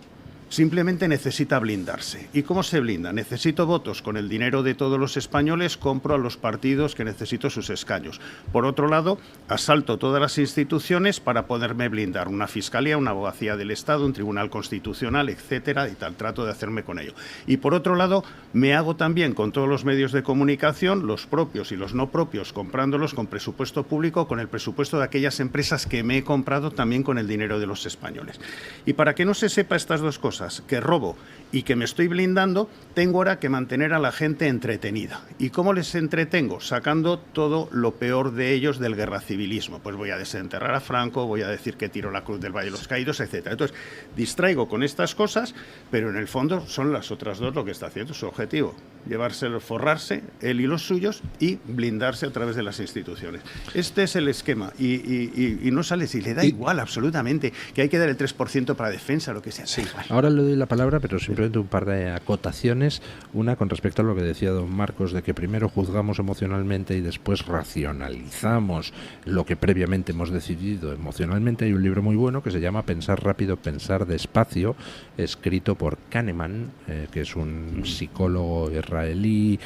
simplemente necesita blindarse. ¿Y cómo se blinda? Necesito votos. Con el dinero de todos los españoles compro a los partidos que necesito sus escaños. Por otro lado, asalto todas las instituciones para poderme blindar. Una fiscalía, una abogacía del Estado, un tribunal constitucional, etcétera, y tal. Trato de hacerme con ello. Y por otro lado, me hago también con todos los medios de comunicación, los propios y los no propios, comprándolos con presupuesto público, con el presupuesto de aquellas empresas que me he comprado también con el dinero de los españoles. Y para que no se sepa estas dos cosas, que robo y que me estoy blindando, tengo ahora que mantener a la gente entretenida. ¿Y cómo les entretengo? Sacando todo lo peor de ellos del guerracivilismo. Pues voy a desenterrar a Franco, voy a decir que tiró la cruz del Valle de los Caídos, etc. Entonces, distraigo con estas cosas, pero en el fondo son las otras dos lo que está haciendo su objetivo. Llevárselo, forrarse, él y los suyos, y blindarse a través de las instituciones. Este es el esquema. Y no sale, si le da igual absolutamente, que hay que dar el 3% para defensa, lo que sea. Sí. Ahora le doy la palabra, pero simplemente un par de acotaciones. Una con respecto a lo que decía don Marcos, de que primero juzgamos emocionalmente y después racionalizamos lo que previamente hemos decidido emocionalmente. Hay un libro muy bueno que se llama Pensar rápido, pensar despacio, escrito por Kahneman, que es un psicólogo israelí.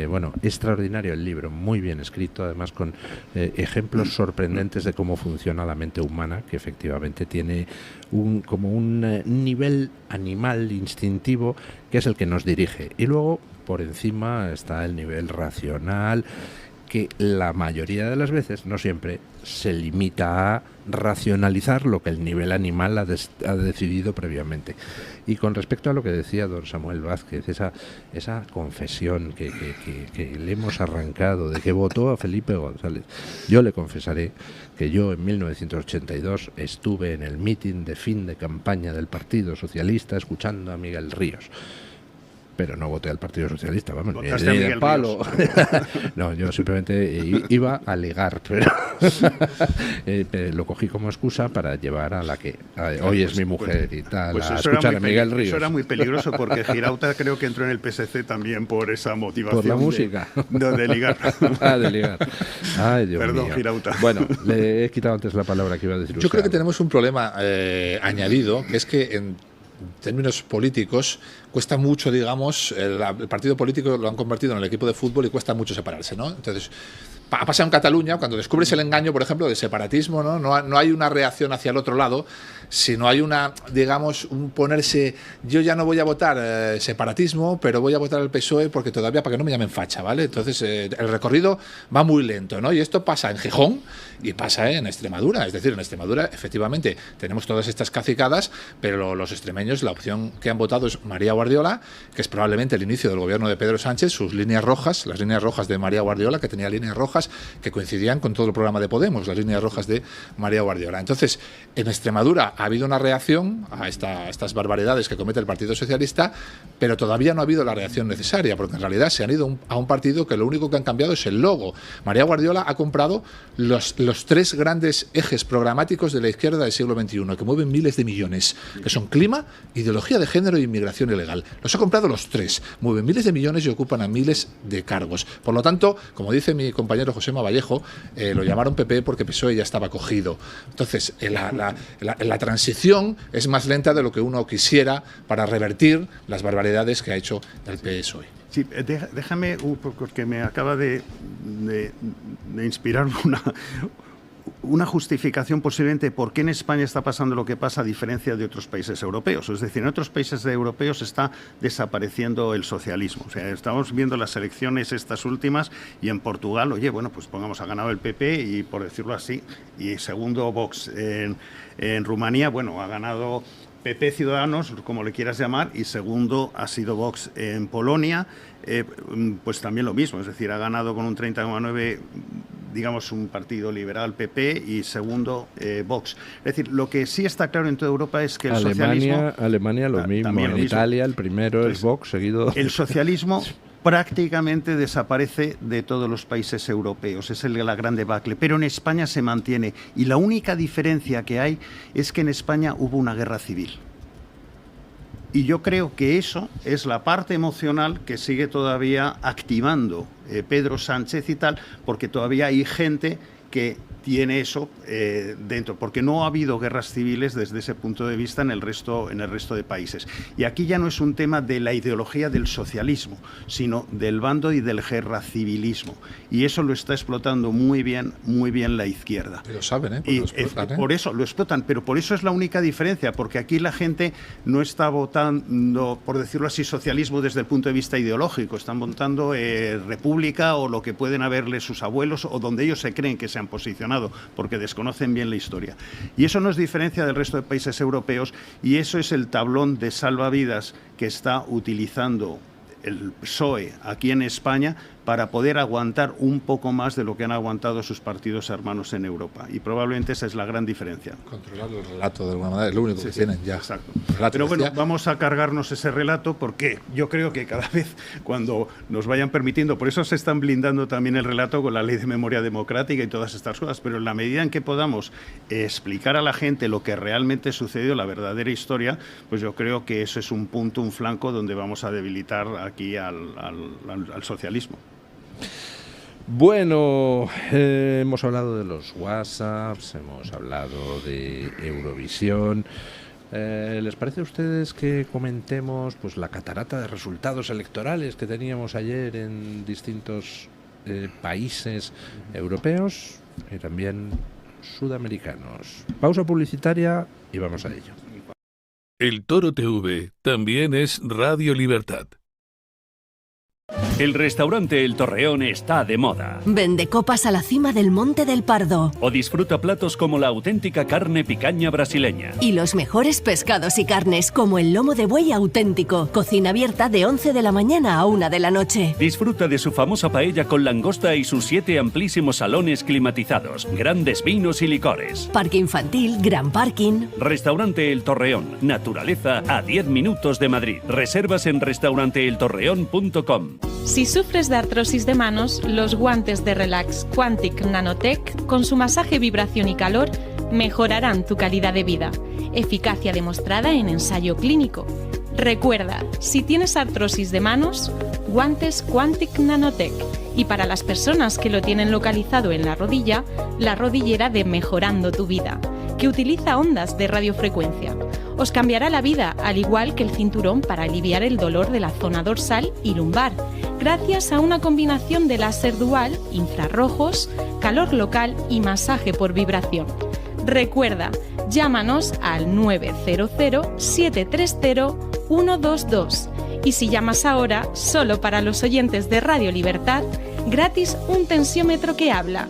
Bueno, extraordinario el libro, muy bien escrito, además con ejemplos sorprendentes de cómo funciona la mente humana, que efectivamente tiene como un nivel animal instintivo que es el que nos dirige, y luego por encima está el nivel racional, que la mayoría de las veces, no siempre, se limita a racionalizar lo que el nivel animal ha decidido previamente. Y con respecto a lo que decía don Samuel Vázquez, esa confesión que le hemos arrancado de que votó a Felipe González, yo le confesaré que yo en 1982 estuve en el mitin de fin de campaña del Partido Socialista escuchando a Miguel Ríos. Pero no voté al Partido Socialista, vamos, ni de palo. No, yo simplemente iba a ligar, pero lo cogí como excusa para llevar a la que hoy es mi mujer y tal, a escuchar a Miguel Ríos. Eso era muy peligroso, porque Girauta creo que entró en el PSC también por esa motivación. Por la música. De ligar. De ligar. Ay, Dios Perdón, mío. Girauta. Bueno, le he quitado antes la palabra que iba a decir usted. Yo creo que tenemos un problema añadido, que es que en términos políticos cuesta mucho, digamos, el partido político lo han convertido en el equipo de fútbol y cuesta mucho separarse, ¿no? Entonces, ha pasado en Cataluña, cuando descubres el engaño, por ejemplo, del separatismo, ¿no? No hay una reacción hacia el otro lado, sino hay una, digamos, un ponerse, yo ya no voy a votar separatismo, pero voy a votar al PSOE porque todavía, para que no me llamen facha, ¿vale? Entonces, el recorrido va muy lento, ¿no? Y esto pasa en Gijón y pasa en Extremadura. Es decir, en Extremadura, efectivamente, tenemos todas estas cacicadas, pero los extremeños, la opción que han votado es María Guardiola, que es probablemente el inicio del gobierno de Pedro Sánchez, sus líneas rojas, las líneas rojas de María Guardiola, que tenía líneas rojas que coincidían con todo el programa de Podemos, las líneas rojas de María Guardiola. Entonces, en Extremadura ha habido una reacción a estas barbaridades que comete el Partido Socialista, pero todavía no ha habido la reacción necesaria, porque en realidad se han ido a un partido que lo único que han cambiado es el logo. María Guardiola ha comprado los tres grandes ejes programáticos de la izquierda del siglo XXI, que mueven miles de millones, que son clima, ideología de género e inmigración ilegal. Los ha comprado los tres, mueven miles de millones y ocupan a miles de cargos. Por lo tanto, como dice mi compañero Josema Vallejo, lo llamaron PP porque PSOE ya estaba cogido. Entonces, la transición es más lenta de lo que uno quisiera para revertir las barbaridades que ha hecho el PSOE. Sí, déjame, porque me acaba de inspirar una justificación posiblemente por qué en España está pasando lo que pasa a diferencia de otros países europeos. Es decir, en otros países europeos está desapareciendo el socialismo. O sea, estamos viendo las elecciones estas últimas y en Portugal, oye, bueno, pues pongamos, ha ganado el PP y, por decirlo así, y segundo Vox. En Rumanía, bueno, ha ganado PP Ciudadanos, como le quieras llamar, y segundo ha sido Vox. En Polonia, pues también lo mismo, es decir, ha ganado con un 30,9%, digamos, un partido liberal, PP, y segundo Vox. Es decir, lo que sí está claro en toda Europa es que el socialismo... Alemania lo mismo, en Italia el primero es Vox, seguido... El socialismo prácticamente desaparece de todos los países europeos, es la gran debacle, pero en España se mantiene, y la única diferencia que hay es que en España hubo una guerra civil. Y yo creo que eso es la parte emocional que sigue todavía activando Pedro Sánchez y tal, porque todavía hay gente que tiene eso dentro, porque no ha habido guerras civiles desde ese punto de vista en el resto de países. Y aquí ya no es un tema de la ideología del socialismo, sino del bando y del guerracivilismo. Y eso lo está explotando muy bien la izquierda. Pero saben, y lo explotan, por eso lo explotan, pero por eso es la única diferencia, porque aquí la gente no está votando, por decirlo así, socialismo desde el punto de vista ideológico, están votando república o lo que pueden haberle sus abuelos o donde ellos se creen que se han posicionado. ganado, porque desconocen bien la historia. Y eso nos diferencia del resto de países europeos, y eso es el tablón de salvavidas que está utilizando el PSOE aquí en España para poder aguantar un poco más de lo que han aguantado sus partidos hermanos en Europa. Y probablemente esa es la gran diferencia. Controlar el relato de alguna manera es lo único que tienen ya. Exacto. Pero bueno, vamos a cargarnos ese relato porque yo creo que cada vez cuando nos vayan permitiendo, por eso se están blindando también el relato con la Ley de Memoria Democrática y todas estas cosas, pero en la medida en que podamos explicar a la gente lo que realmente sucedió, la verdadera historia, pues yo creo que eso es un punto, un flanco donde vamos a debilitar aquí al socialismo. Bueno, hemos hablado de los WhatsApps, hemos hablado de Eurovisión. ¿Les parece a ustedes que comentemos pues la catarata de resultados electorales que teníamos ayer en distintos países europeos y también sudamericanos? Pausa publicitaria y vamos a ello. El Toro TV también es Radio Libertad. El restaurante El Torreón está de moda. Vende copas a la cima del Monte del Pardo. O disfruta platos como la auténtica carne picaña brasileña. Y los mejores pescados y carnes como el lomo de buey auténtico. Cocina abierta de 11 de la mañana a 1 de la noche. Disfruta de su famosa paella con langosta y sus 7 amplísimos salones climatizados, grandes vinos y licores. Parque infantil, gran parking. Restaurante El Torreón. Naturaleza a 10 minutos de Madrid. Reservas en restauranteeltorreón.com. Si sufres de artrosis de manos, los guantes de Relax Quantic Nanotech, con su masaje, vibración y calor, mejorarán tu calidad de vida. Eficacia demostrada en ensayo clínico. Recuerda, si tienes artrosis de manos, guantes Quantic Nanotech. Y para las personas que lo tienen localizado en la rodilla, la rodillera de Mejorando tu Vida, que utiliza ondas de radiofrecuencia. Os cambiará la vida, al igual que el cinturón para aliviar el dolor de la zona dorsal y lumbar, gracias a una combinación de láser dual, infrarrojos, calor local y masaje por vibración. Recuerda, llámanos al 900-730-122 y si llamas ahora, solo para los oyentes de Radio Libertad, gratis un tensiómetro que habla.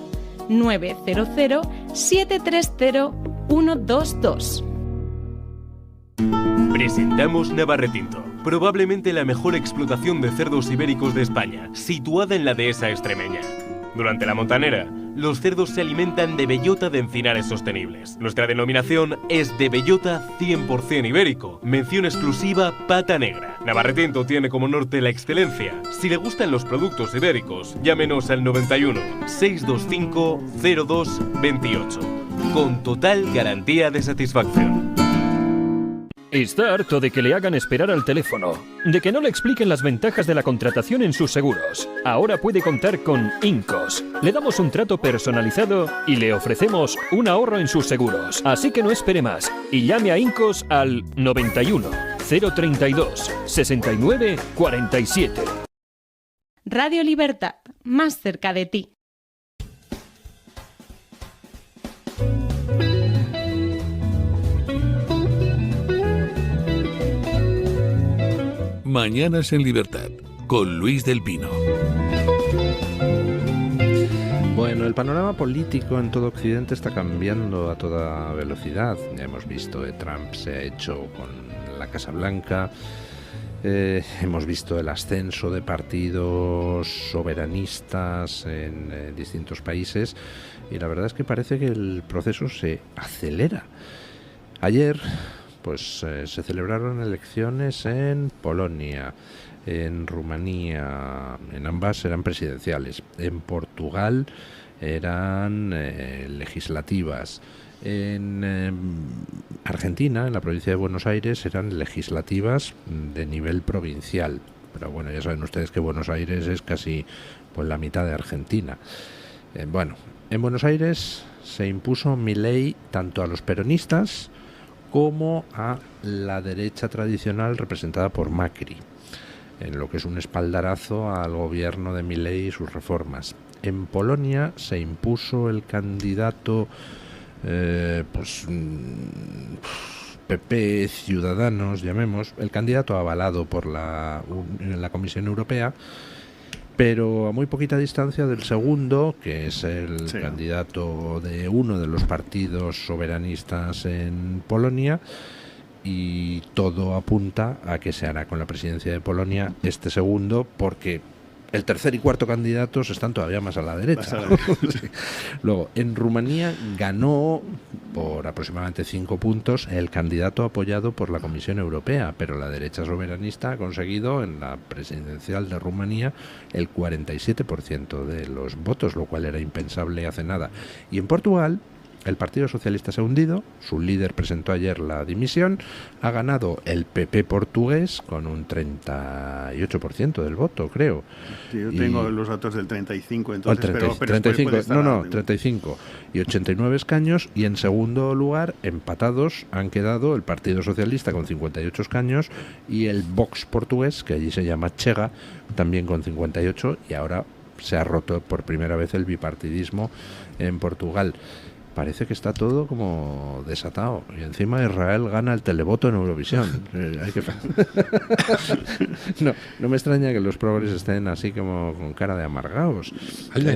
900-730-122. Presentamos Navarretinto, probablemente la mejor explotación de cerdos ibéricos de España, situada en la dehesa extremeña. Durante la montanera, los cerdos se alimentan de bellota de encinares sostenibles. Nuestra denominación es de bellota 100% ibérico, mención exclusiva pata negra. Navarretinto tiene como norte la excelencia. Si le gustan los productos ibéricos, llámenos al 91 625 02 28, con total garantía de satisfacción. Está harto de que le hagan esperar al teléfono, de que no le expliquen las ventajas de la contratación en sus seguros. Ahora puede contar con Incos. Le damos un trato personalizado y le ofrecemos un ahorro en sus seguros. Así que no espere más y llame a Incos al 91 032 69 47. Radio Libertad, más cerca de ti. Mañanas en Libertad, con Luis del Pino. Bueno, el panorama político en todo Occidente está cambiando a toda velocidad. Ya hemos visto que Trump se ha hecho con la Casa Blanca. Hemos visto el ascenso de partidos soberanistas en distintos países y la verdad es que parece que el proceso se acelera. Ayer pues se celebraron elecciones en Polonia, en Rumanía, en ambas eran presidenciales, en Portugal eran legislativas, en Argentina, en la provincia de Buenos Aires, eran legislativas de nivel provincial. Pero bueno, ya saben ustedes que Buenos Aires es casi pues la mitad de Argentina. Bueno, en Buenos Aires se impuso Milei tanto a los peronistas como a la derecha tradicional representada por Macri, en lo que es un espaldarazo al gobierno de Milei y sus reformas. En Polonia se impuso el candidato PP Ciudadanos, llamemos, el candidato avalado por la Comisión Europea, pero a muy poquita distancia del segundo, que es el candidato de uno de los partidos soberanistas en Polonia, y todo apunta a que se hará con la presidencia de Polonia este segundo, porque el tercer y cuarto candidatos están todavía más a la derecha. Sí. Luego, en Rumanía ganó por aproximadamente 5 puntos el candidato apoyado por la Comisión Europea, pero la derecha soberanista ha conseguido en la presidencial de Rumanía el 47% de los votos, lo cual era impensable hace nada. Y en Portugal, el Partido Socialista se ha hundido, su líder presentó ayer la dimisión, ha ganado el PP portugués con un 38% del voto, creo. Sí, yo tengo los datos del 35, entonces, pero 35, puede 35 y 89 escaños, y en segundo lugar, empatados, han quedado el Partido Socialista con 58 escaños y el Vox portugués, que allí se llama Chega, también con 58, y ahora se ha roto por primera vez el bipartidismo en Portugal. Parece que está todo como desatado. Y encima Israel gana el televoto en Eurovisión. No me extraña que los progres estén así como con cara de amargados. Hay una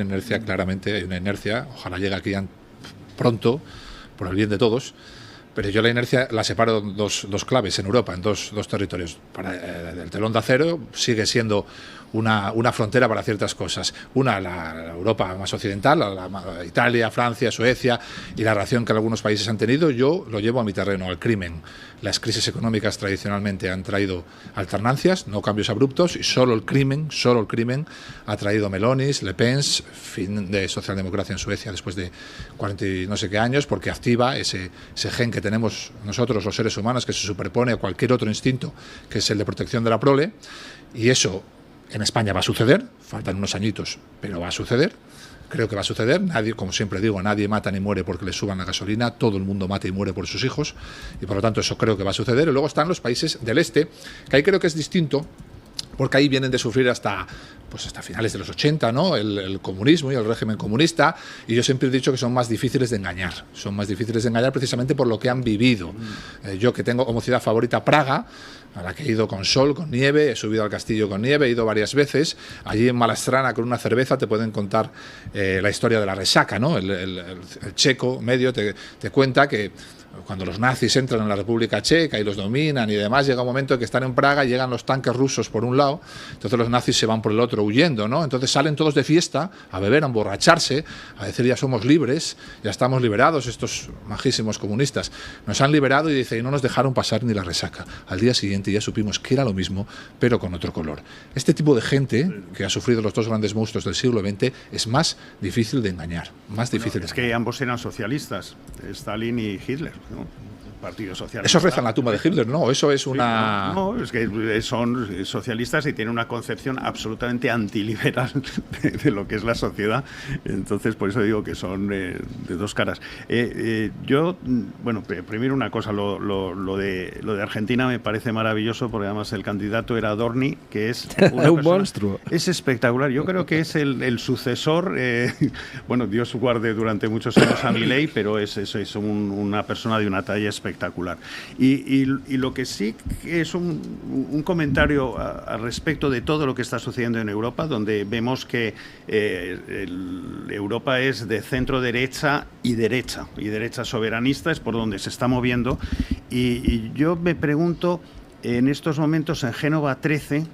inercia claramente, hay una inercia. Ojalá llegue aquí pronto, por el bien de todos. Pero yo la inercia la separo en dos claves en Europa, en dos territorios. El telón de acero sigue siendo una frontera para ciertas cosas. Una, la Europa más occidental, la Italia, Francia, Suecia, y la relación que algunos países han tenido. Yo lo llevo a mi terreno, al crimen. Las crisis económicas tradicionalmente han traído alternancias, no cambios abruptos, y solo el crimen ha traído Melonis, Le Pen, fin de socialdemocracia en Suecia después de 40 y no sé qué años, porque activa ese gen que tenemos nosotros los seres humanos, que se superpone a cualquier otro instinto, que es el de protección de la prole, y eso en España va a suceder, faltan unos añitos, pero va a suceder. Creo que va a suceder. Nadie, como siempre digo, nadie mata ni muere porque le suban la gasolina, todo el mundo mata y muere por sus hijos, y por lo tanto eso creo que va a suceder. Y luego están los países del este, que ahí creo que es distinto, porque ahí vienen de sufrir hasta finales de los 80, ¿no? El comunismo y el régimen comunista, y yo siempre he dicho que son más difíciles de engañar. Son más difíciles de engañar precisamente por lo que han vivido. Yo, que tengo como ciudad favorita Praga, a la que he ido con sol, con nieve, he subido al castillo con nieve, he ido varias veces. Allí en Malastrana, con una cerveza, te pueden contar la historia de la resaca, ¿no? El checo medio te cuenta que cuando los nazis entran en la República Checa y los dominan y demás, llega un momento en que están en Praga, llegan los tanques rusos por un lado, entonces los nazis se van por el otro huyendo, ¿no? Entonces salen todos de fiesta, a beber, a emborracharse, a decir ya somos libres, ya estamos liberados, estos majísimos comunistas. Nos han liberado, y dice, y no nos dejaron pasar ni la resaca. Al día siguiente ya supimos que era lo mismo, pero con otro color. Este tipo de gente que ha sufrido los dos grandes monstruos del siglo XX es más difícil de engañar, más difícil de engañar. Que ambos eran socialistas, Stalin y Hitler, ¿no? Partido Socialista. Eso reza en la tumba de Hitler, ¿no? Eso es una... No, es que son socialistas y tienen una concepción absolutamente antiliberal de lo que es la sociedad. Entonces, por eso digo que son de dos caras. Yo, bueno, primero una cosa, lo de Argentina me parece maravilloso, porque además el candidato era Dorni, que es un monstruo. Es espectacular. Yo creo que es el sucesor, bueno, Dios guarde durante muchos años a Milei, pero es una persona de una talla espectacular. Y lo que sí es un comentario al respecto de todo lo que está sucediendo en Europa, donde vemos que Europa es de centro derecha y derecha soberanista, es por donde se está moviendo. Y yo me pregunto, en estos momentos en Génova 13,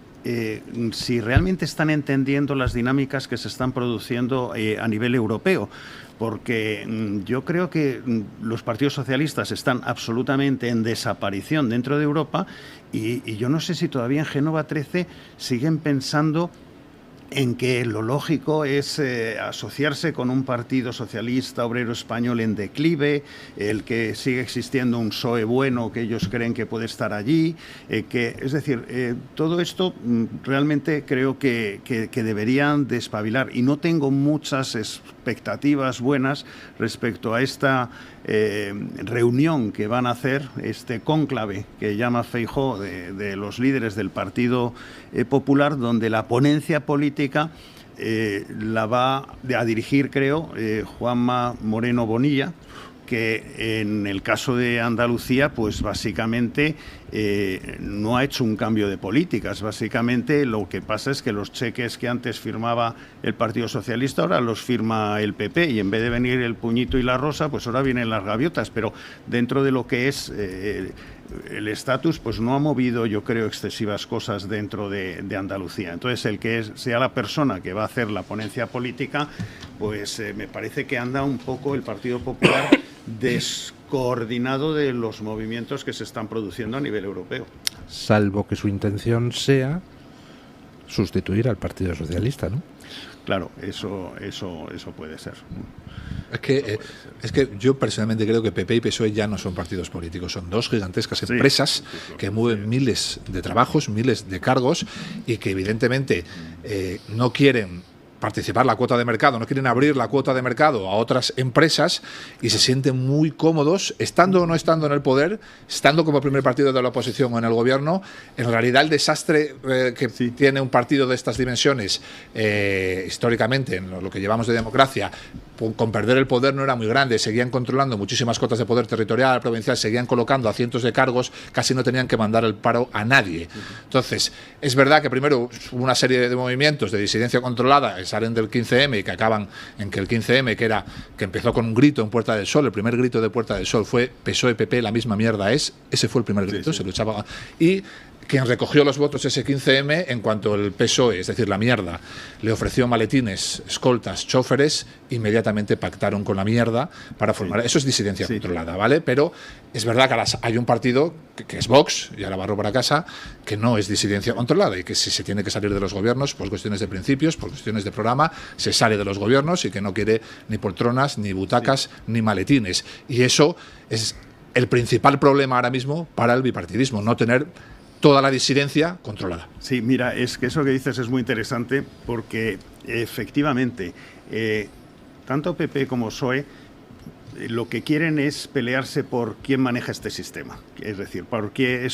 si realmente están entendiendo las dinámicas que se están produciendo a nivel europeo, porque yo creo que los partidos socialistas están absolutamente en desaparición dentro de Europa, y yo no sé si todavía en Génova 13 siguen pensando en que lo lógico es asociarse con un partido socialista obrero español en declive, el que sigue existiendo un PSOE bueno que ellos creen que puede estar allí, es decir, todo esto realmente creo que deberían despabilar, y no tengo muchas expectativas buenas respecto a esta reunión que van a hacer, este cónclave que llama Feijóo de los líderes del Partido Popular, donde la ponencia política la va a dirigir, creo, Juanma Moreno Bonilla, que en el caso de Andalucía, pues básicamente no ha hecho un cambio de políticas. Básicamente lo que pasa es que los cheques que antes firmaba el Partido Socialista ahora los firma el PP, y en vez de venir el puñito y la rosa, pues ahora vienen las gaviotas. Pero dentro de lo que es el estatus, pues no ha movido, yo creo, excesivas cosas dentro de Andalucía. Entonces, el que sea la persona que va a hacer la ponencia política, pues me parece que anda un poco el Partido Popular descoordinado de los movimientos que se están produciendo a nivel europeo. Salvo que su intención sea sustituir al Partido Socialista, ¿no? Claro, eso puede ser. Es que yo personalmente creo que PP y PSOE ya no son partidos políticos, son dos gigantescas empresas que mueven miles de trabajos, miles de cargos, y que evidentemente no quieren participar la cuota de mercado, no quieren abrir la cuota de mercado a otras empresas, y se sienten muy cómodos estando o no estando en el poder, estando como primer partido de la oposición o en el gobierno. En realidad el desastre que tiene un partido de estas dimensiones históricamente en lo que llevamos de democracia, con perder el poder no era muy grande, seguían controlando muchísimas cotas de poder territorial, provincial, seguían colocando a cientos de cargos, casi no tenían que mandar el paro a nadie. Entonces, es verdad que primero hubo una serie de movimientos de disidencia controlada, salen del 15M y que acaban en que el 15M, que empezó con un grito en Puerta del Sol, el primer grito de Puerta del Sol fue PSOE-PP, la misma mierda es, ese fue el primer grito, se luchaba. Y quien recogió los votos ese 15M, en cuanto el PSOE, es decir, la mierda, le ofreció maletines, escoltas, choferes, inmediatamente pactaron con la mierda para formar. Eso es disidencia controlada, ¿vale? Pero es verdad que ahora hay un partido que es Vox, y ahora barro para casa, que no es disidencia controlada, y que si se tiene que salir de los gobiernos por cuestiones de principios, por cuestiones de programa, se sale de los gobiernos, y que no quiere ni poltronas, ni butacas, ni maletines. Y eso es el principal problema ahora mismo para el bipartidismo, no tener toda la disidencia controlada. Sí, mira, es que eso que dices es muy interesante, porque efectivamente tanto PP como PSOE lo que quieren es pelearse por quién maneja este sistema. Es decir, porque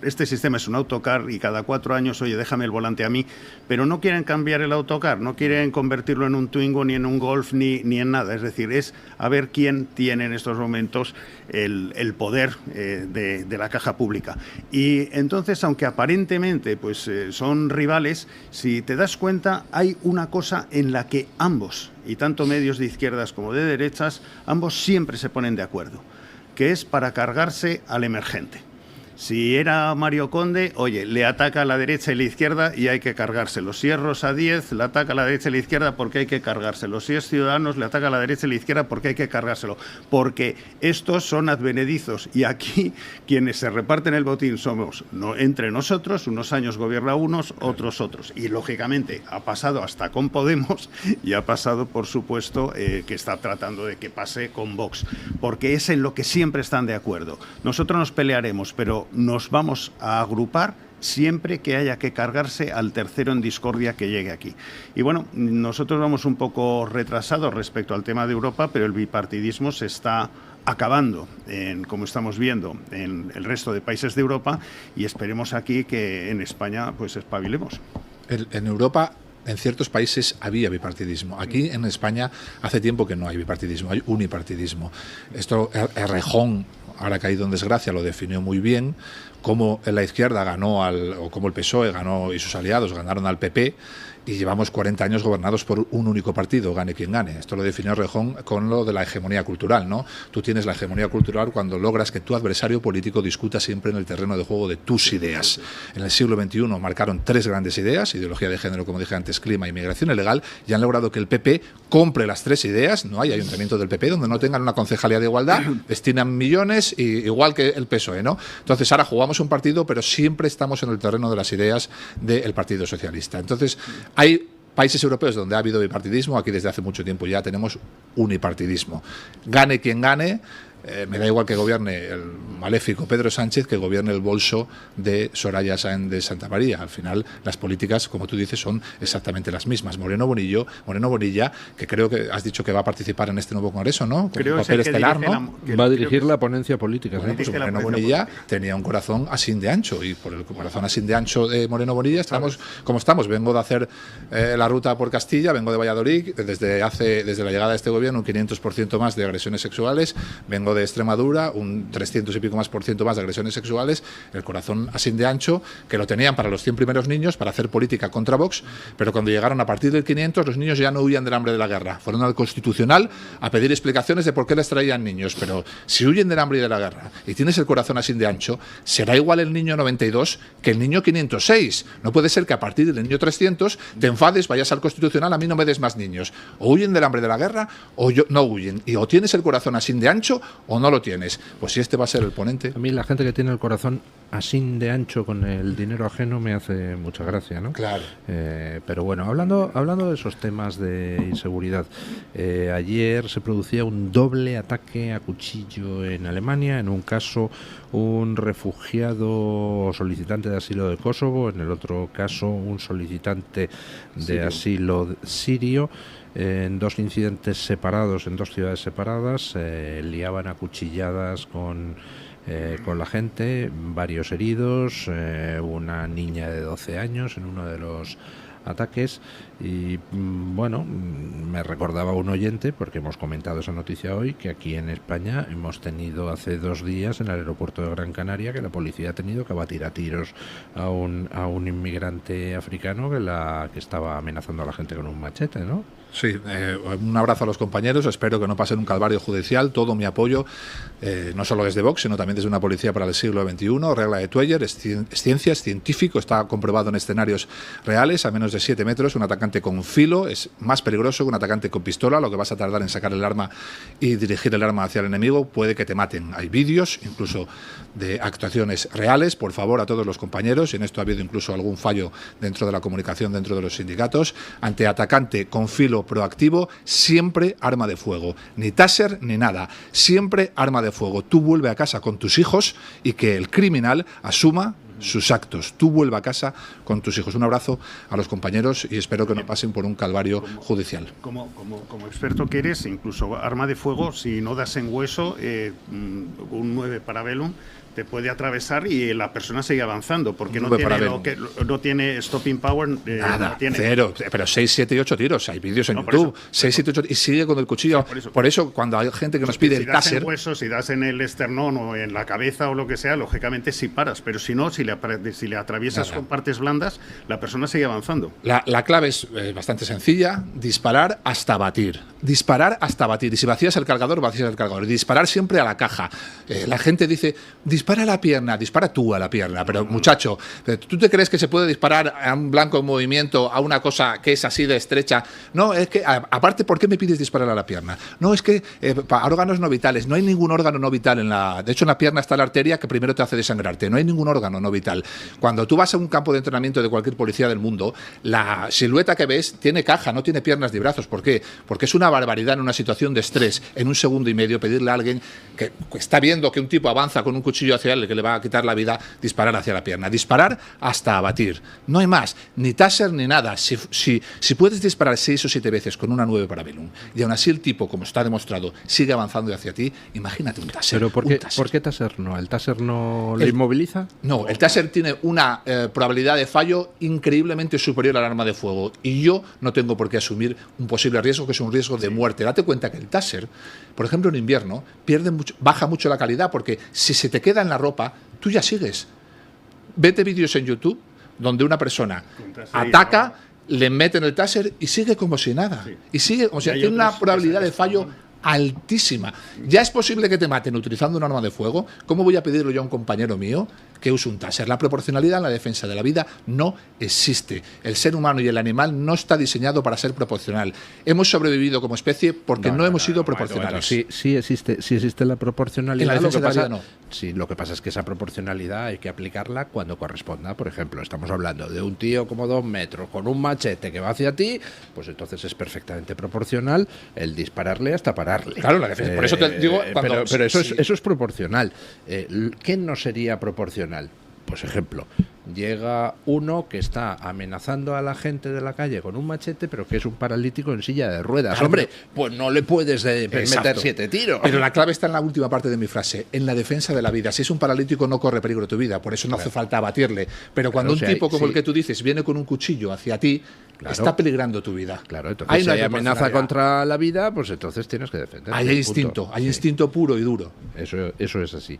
este sistema es un autocar y cada 4 años, oye, déjame el volante a mí, pero no quieren cambiar el autocar, no quieren convertirlo en un Twingo, ni en un Golf, ni en nada. Es decir, es a ver quién tiene en estos momentos el poder de la caja pública. Y entonces, aunque aparentemente pues son rivales, si te das cuenta, hay una cosa en la que ambos, y tanto medios de izquierdas como de derechas, ambos siempre se ponen de acuerdo, que es para cargarse al emergente. Si era Mario Conde, oye, le ataca a la derecha y la izquierda y hay que cargárselo. Si es Rosa Díez, le ataca a la derecha y la izquierda porque hay que cargárselo. Si es Ciudadanos, le ataca a la derecha y la izquierda porque hay que cargárselo. Porque estos son advenedizos, y aquí quienes se reparten el botín somos entre nosotros. Unos años gobierna unos, otros otros. Y lógicamente ha pasado hasta con Podemos, y ha pasado, por supuesto, que está tratando de que pase con Vox. Porque es en lo que siempre están de acuerdo. Nosotros nos pelearemos, pero nos vamos a agrupar siempre que haya que cargarse al tercero en discordia que llegue aquí. Y bueno, nosotros vamos un poco retrasados respecto al tema de Europa, pero el bipartidismo se está acabando, como estamos viendo, en el resto de países de Europa, y esperemos aquí que en España pues espabilemos. En Europa, en ciertos países había bipartidismo. Aquí en España hace tiempo que no hay bipartidismo, hay unipartidismo. Esto, Errejón, ahora caído en desgracia, lo definió muy bien, cómo la izquierda ganó o cómo el PSOE ganó y sus aliados ganaron al PP, y llevamos 40 años gobernados por un único partido, gane quien gane. Esto lo definió Rejón con lo de la hegemonía cultural, ¿no? Tú tienes la hegemonía cultural cuando logras que tu adversario político discuta siempre en el terreno de juego de tus ideas. En el siglo XXI marcaron 3 grandes ideas: ideología de género, como dije antes, clima y migración ilegal, y han logrado que el PP compre las 3 ideas. No hay ayuntamiento del PP donde no tengan una concejalía de igualdad, destinan millones, igual que el PSOE, ¿no? Entonces ahora jugamos un partido, pero siempre estamos en el terreno de las ideas del Partido Socialista. Entonces, hay países europeos donde ha habido bipartidismo, aquí desde hace mucho tiempo ya tenemos unipartidismo. Gane quien gane, me da igual que gobierne el maléfico Pedro Sánchez que gobierne el bolso de Soraya Sáenz de Santamaría. Al final, las políticas, como tú dices, son exactamente las mismas. Moreno Bonilla, que creo que has dicho que va a participar en este nuevo congreso, ¿no? Con creo un papel estelar, ¿no? Va a dirigir la ponencia política. Bueno, pues Moreno Bonilla tenía un corazón así de ancho, y por el corazón así de ancho de Moreno Bonilla estamos como estamos. Vengo de hacer la ruta por Castilla, vengo de Valladolid, desde la llegada de este gobierno un 500% más de agresiones sexuales, vengo de Extremadura, un 300 y pico más % más de agresiones sexuales, el corazón así de ancho, que lo tenían para los 100 primeros niños, para hacer política contra Vox, pero cuando llegaron a partir del 500, los niños ya no huían del hambre de la guerra, fueron al Constitucional a pedir explicaciones de por qué les traían niños, pero si huyen del hambre y de la guerra y tienes el corazón así de ancho, será igual el niño 92 que el niño 506. No puede ser que a partir del niño 300 te enfades, vayas al Constitucional, a mí no me des más niños. O huyen del hambre de la guerra o no huyen. Y o tienes el corazón así de ancho o no lo tienes. Pues si este va a ser el ponente. A mí la gente que tiene el corazón así de ancho con el dinero ajeno me hace mucha gracia, ¿no? Claro. Pero bueno, hablando de esos temas de inseguridad, ayer se producía un doble ataque a cuchillo en Alemania. En un caso, un refugiado solicitante de asilo de Kosovo, en el otro caso, un solicitante de asilo sirio. En dos incidentes separados, en dos ciudades separadas, liaban a cuchilladas con la gente, varios heridos, una niña de 12 años en uno de los ataques. Y bueno, me recordaba un oyente, porque hemos comentado esa noticia hoy, que aquí en España hemos tenido hace 2 días en el aeropuerto de Gran Canaria que la policía ha tenido que abatir a tiros a un inmigrante africano que estaba amenazando a la gente con un machete, ¿no? Sí, un abrazo a los compañeros, espero que no pasen un calvario judicial, todo mi apoyo, no solo desde Vox, sino también desde una policía para el siglo XXI, regla de Tweyer, es ciencia, es científico, está comprobado en escenarios reales, a menos de 7 metros, un atacante con filo es más peligroso que un atacante con pistola, lo que vas a tardar en sacar el arma y dirigir el arma hacia el enemigo, puede que te maten. Hay vídeos, incluso de actuaciones reales, por favor a todos los compañeros, y en esto ha habido incluso algún fallo dentro de la comunicación, dentro de los sindicatos, ante atacante con filo proactivo, siempre arma de fuego, ni taser ni nada, siempre arma de fuego. Tú vuelve a casa con tus hijos y que el criminal asuma sus actos. Tú vuelve a casa con tus hijos. Un abrazo a los compañeros y espero que no pasen por un calvario judicial. Como experto que eres, incluso arma de fuego, si no das en hueso, un 9 Parabellum te puede atravesar y la persona sigue avanzando, porque no tiene stopping power. Nada, no tiene. Cero. Pero 6, 7 y 8 tiros. Hay vídeos en YouTube. 6, 7, 8 y sigue con el cuchillo. Por eso cuando hay gente que nos pide el taser. Si das en hueso, si das en el esternón o en la cabeza o lo que sea, lógicamente sí paras. Pero si no, si le atraviesas con partes blandas, la persona sigue avanzando. La clave es bastante sencilla: disparar hasta batir. Disparar hasta batir. Y si vacías el cargador, vacías el cargador. Y disparar siempre a la caja. La gente dice, dispara a la pierna, dispara tú a la pierna. Pero muchacho, ¿tú te crees que se puede disparar a un blanco en movimiento, a una cosa que es así de estrecha? No, es que, aparte, ¿por qué me pides disparar a la pierna? No, es que para órganos no vitales, no hay ningún órgano no vital en la... De hecho, en la pierna está la arteria que primero te hace desangrarte. No hay ningún órgano no vital. Cuando tú vas a un campo de entrenamiento de cualquier policía del mundo, la silueta que ves tiene caja, no tiene piernas ni brazos. ¿Por qué? Porque es una barbaridad en una situación de estrés, en 1 segundo y medio, pedirle a alguien que está viendo que un tipo avanza con un cuchillo hacia él que le va a quitar la vida, disparar hacia la pierna. Disparar hasta abatir. No hay más. Ni taser ni nada. Si puedes disparar 6 o 7 veces con una 9 Parabellum y aún así el tipo, como está demostrado, sigue avanzando hacia ti, imagínate un taser. ¿Pero por qué taser no? ¿El taser no lo inmoviliza? No, el taser tiene una probabilidad de fallo increíblemente superior al arma de fuego y yo no tengo por qué asumir un posible riesgo que es un riesgo de muerte. Date cuenta que el taser, por ejemplo en invierno, baja mucho la calidad porque si se te queda en la ropa, tú ya sigues. Vete vídeos en YouTube donde una persona ataca, le meten el taser y sigue como si nada. Y sigue, o sea, tiene una probabilidad de fallo altísima. Ya es posible que te maten utilizando un arma de fuego. ¿Cómo voy a pedirlo yo a un compañero mío que use un taser? La proporcionalidad en la defensa de la vida no existe. El ser humano y el animal no está diseñado para ser proporcional. Hemos sobrevivido como especie porque no hemos sido proporcionales. Sí existe la proporcionalidad. En la defensa de la vida no. Sí, lo que pasa es que esa proporcionalidad hay que aplicarla cuando corresponda. Por ejemplo, estamos hablando de un tío como 2 metros con un machete que va hacia ti, pues entonces es perfectamente proporcional el dispararle hasta pararle. Claro, la defensa. Por eso te digo, pero eso es proporcional. ¿Qué no sería proporcional? Pues ejemplo, llega uno que está amenazando a la gente de la calle con un machete, pero que es un paralítico en silla de ruedas. Claro, hombre, pues no le puedes meter 7 tiros. Pero la clave está en la última parte de mi frase, en la defensa de la vida. Si es un paralítico no corre peligro tu vida, por eso no hace falta abatirle. Pero cuando un tipo como el que tú dices viene con un cuchillo hacia ti, está peligrando tu vida. Claro, entonces si hay amenaza contra la vida, pues entonces tienes que defender. Hay instinto, hay instinto puro y duro. Eso es así.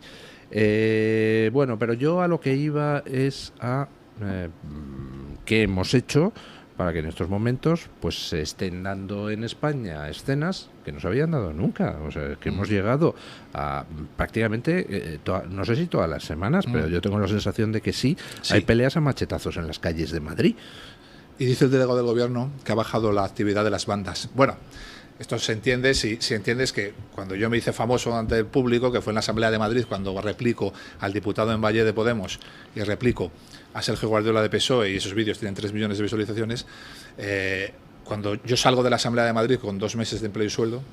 Bueno, pero yo a lo que iba es a qué hemos hecho para que en estos momentos pues se estén dando en España escenas que no se habían dado nunca. O sea, que hemos llegado a prácticamente, no sé si todas las semanas, pero yo tengo la sensación de que sí, hay peleas a machetazos en las calles de Madrid. Y dice el delegado del gobierno que ha bajado la actividad de las bandas. Bueno, esto se entiende si entiendes que cuando yo me hice famoso ante el público, que fue en la Asamblea de Madrid, cuando replico al diputado en Valle de Podemos y replico a Sergio Guardiola de PSOE, y esos vídeos tienen 3 millones de visualizaciones, cuando yo salgo de la Asamblea de Madrid con 2 meses de empleo y sueldo,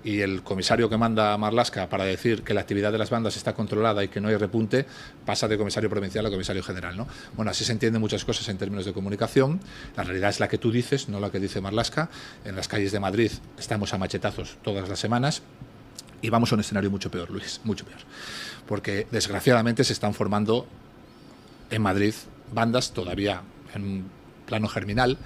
y el comisario que manda a Marlaska para decir que la actividad de las bandas está controlada y que no hay repunte, pasa de comisario provincial a comisario general, ¿no? Bueno, así se entienden muchas cosas en términos de comunicación. La realidad es la que tú dices, no la que dice Marlaska. En las calles de Madrid estamos a machetazos todas las semanas y vamos a un escenario mucho peor, Luis, mucho peor. Porque desgraciadamente se están formando en Madrid bandas todavía en plano germinal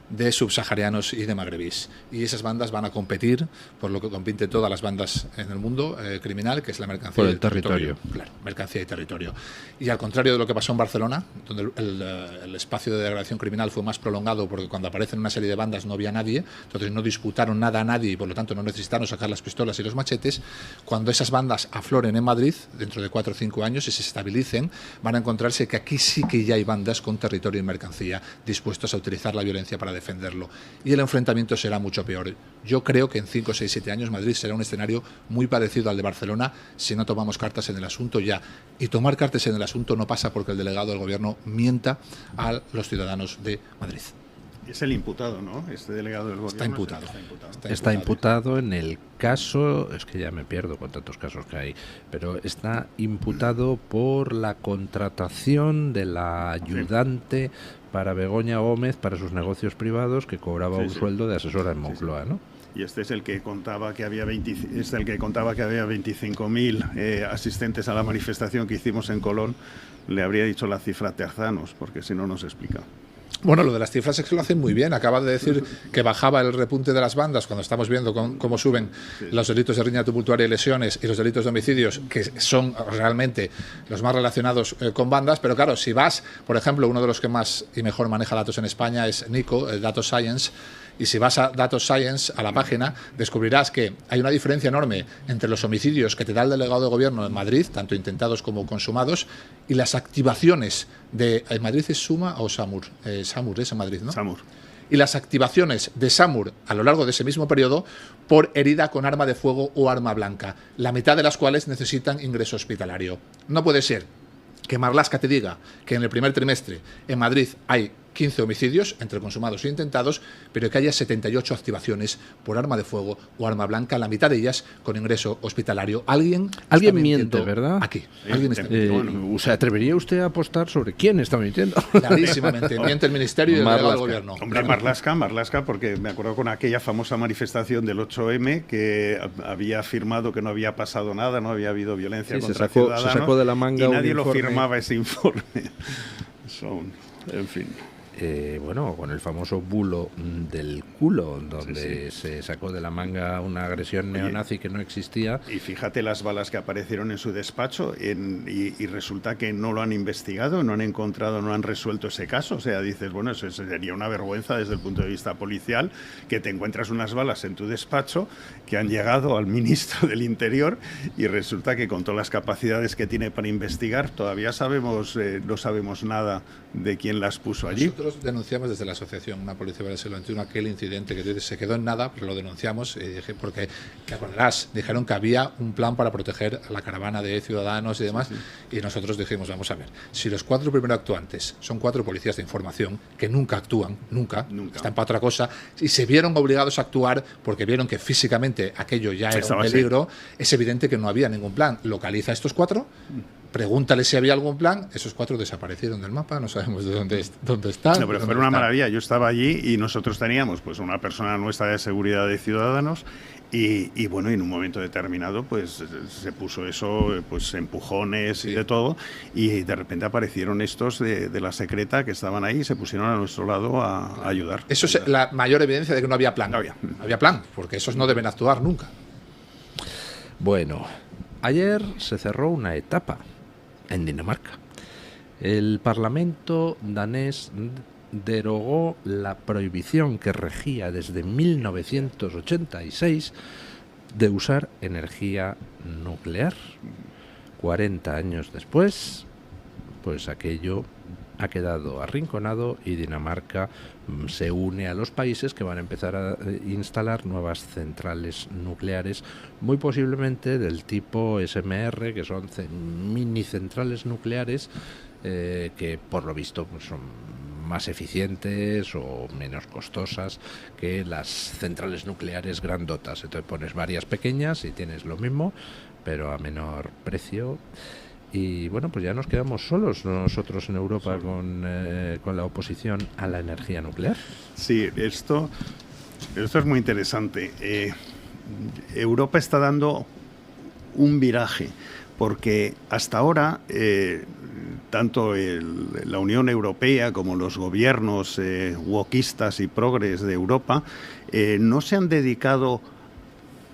de subsaharianos y de magrebís. Y esas bandas van a competir por lo que compiten todas las bandas en el mundo criminal, que es la mercancía por el y el territorio. Claro, mercancía y territorio. Y al contrario de lo que pasó en Barcelona, donde el espacio de degradación criminal fue más prolongado porque cuando aparecen una serie de bandas no había nadie, entonces no disputaron nada a nadie y por lo tanto no necesitaron sacar las pistolas y los machetes. Cuando esas bandas afloren en Madrid, dentro de 4 o 5 años, y se estabilicen, van a encontrarse que aquí sí que ya hay bandas con territorio y mercancía dispuestos a utilizar la violencia para defenderlo. Y el enfrentamiento será mucho peor. Yo creo que en 5, 6, 7 años Madrid será un escenario muy parecido al de Barcelona si no tomamos cartas en el asunto ya. Y tomar cartas en el asunto no pasa porque el delegado del gobierno mienta a los ciudadanos de Madrid. Es el imputado, ¿no? Este delegado del gobierno. Está imputado en el caso, es que ya me pierdo con tantos casos que hay, pero está imputado por la contratación de la ayudante para Begoña Gómez para sus negocios privados, que cobraba un sueldo de asesora en Moncloa, ¿no? Y este es el que contaba que había 25.000 asistentes a la manifestación que hicimos en Colón. Le habría dicho la cifra Terzanos, porque si no nos explica. Bueno, lo de las cifras es que lo hacen muy bien. Acaba de decir que bajaba el repunte de las bandas cuando estamos viendo cómo suben los delitos de riña tumultuaria y lesiones y los delitos de homicidios, que son realmente los más relacionados con bandas. Pero claro, si vas, por ejemplo, uno de los que más y mejor maneja datos en España es Nico, Data Science, y si vas a Data Science, a la página, descubrirás que hay una diferencia enorme entre los homicidios que te da el delegado de gobierno en Madrid, tanto intentados como consumados, y las activaciones de... ¿En Madrid es Suma o Samur? Samur es en Madrid, ¿no? Samur. Y las activaciones de Samur a lo largo de ese mismo periodo por herida con arma de fuego o arma blanca, la mitad de las cuales necesitan ingreso hospitalario. No puede ser que Marlaska te diga que en el primer trimestre en Madrid hay 15 homicidios entre consumados e intentados, pero que haya 78 activaciones por arma de fuego o arma blanca, la mitad de ellas con ingreso hospitalario. Alguien miente, ¿verdad? Aquí. ¿Alguien está mintiendo? ¿Se atrevería usted a apostar sobre quién está mintiendo? Clarísimamente. Miente el Ministerio y el delegado del gobierno. Hombre, Marlaska, porque me acuerdo con aquella famosa manifestación del 8M que había afirmado que no había pasado nada, no había habido violencia contra ciudadanos. Se sacó de la manga y nadie un lo informe. firmaba ese informe. En fin. Bueno, con el famoso bulo del culo, donde se sacó de la manga una agresión neonazi que no existía. Y fíjate las balas que aparecieron en su despacho y resulta que no lo han investigado, no han encontrado, no han resuelto ese caso. O sea, dices, bueno, eso sería una vergüenza desde el punto de vista policial, que te encuentras unas balas en tu despacho que han llegado al ministro del Interior y resulta que con todas las capacidades que tiene para investigar todavía no sabemos nada de quién las puso allí. nosotros denunciamos desde la asociación Una Policía para el Siglo XXI aquel incidente que se quedó en nada, pero lo denunciamos porque, te acordarás, dijeron que había un plan para proteger a la caravana de ciudadanos y demás, y nosotros dijimos, vamos a ver, si los 4 primeros actuantes son 4 policías de información que nunca actúan, nunca. Están para otra cosa, y se vieron obligados a actuar porque vieron que físicamente aquello ya era un peligro, es evidente que no había ningún plan. Localiza a estos 4, pregúntale si había algún plan, esos 4 desaparecieron del mapa, no sabemos de dónde están. No, pero fue una maravilla, yo estaba allí y nosotros teníamos pues una persona nuestra de seguridad de ciudadanos y bueno, en un momento determinado pues se puso eso, pues empujones y de todo, y de repente aparecieron estos de la secreta que estaban ahí y se pusieron a nuestro lado a ayudar. Eso es la mayor evidencia de que no había plan. No había plan, porque esos no deben actuar nunca. Bueno, ayer se cerró una etapa en Dinamarca. El Parlamento danés derogó la prohibición que regía desde 1986 de usar energía nuclear. 40 años después, pues aquello ha quedado arrinconado y Dinamarca se une a los países que van a empezar a instalar nuevas centrales nucleares, muy posiblemente del tipo SMR, que son mini centrales nucleares que por lo visto pues, son más eficientes o menos costosas que las centrales nucleares grandotas. Entonces pones varias pequeñas y tienes lo mismo, pero a menor precio. Y bueno, pues ya nos quedamos solos nosotros en Europa con la oposición a la energía nuclear. Sí, esto es muy interesante. Europa está dando un viraje, porque hasta ahora tanto la Unión Europea como los gobiernos wokistas y progres de Europa no se han dedicado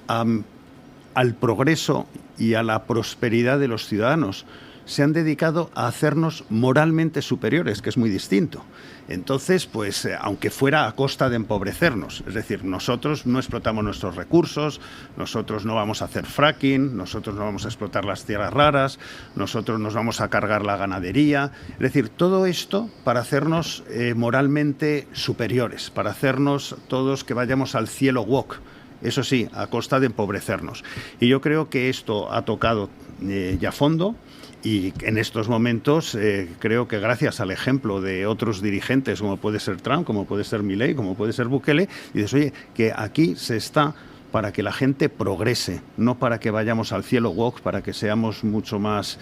al progreso y a la prosperidad de los ciudadanos. Se han dedicado a hacernos moralmente superiores, que es muy distinto. Entonces, pues, aunque fuera a costa de empobrecernos, es decir, nosotros no explotamos nuestros recursos, nosotros no vamos a hacer fracking, nosotros no vamos a explotar las tierras raras, nosotros nos vamos a cargar la ganadería, es decir, todo esto para hacernos moralmente superiores, para hacernos todos que vayamos al cielo wok. Eso sí, a costa de empobrecernos. Y yo creo que esto ha tocado ya fondo, y en estos momentos creo que gracias al ejemplo de otros dirigentes, como puede ser Trump, como puede ser Milei, como puede ser Bukele, dices, oye, que aquí se está para que la gente progrese, no para que vayamos al cielo wok, para que seamos mucho más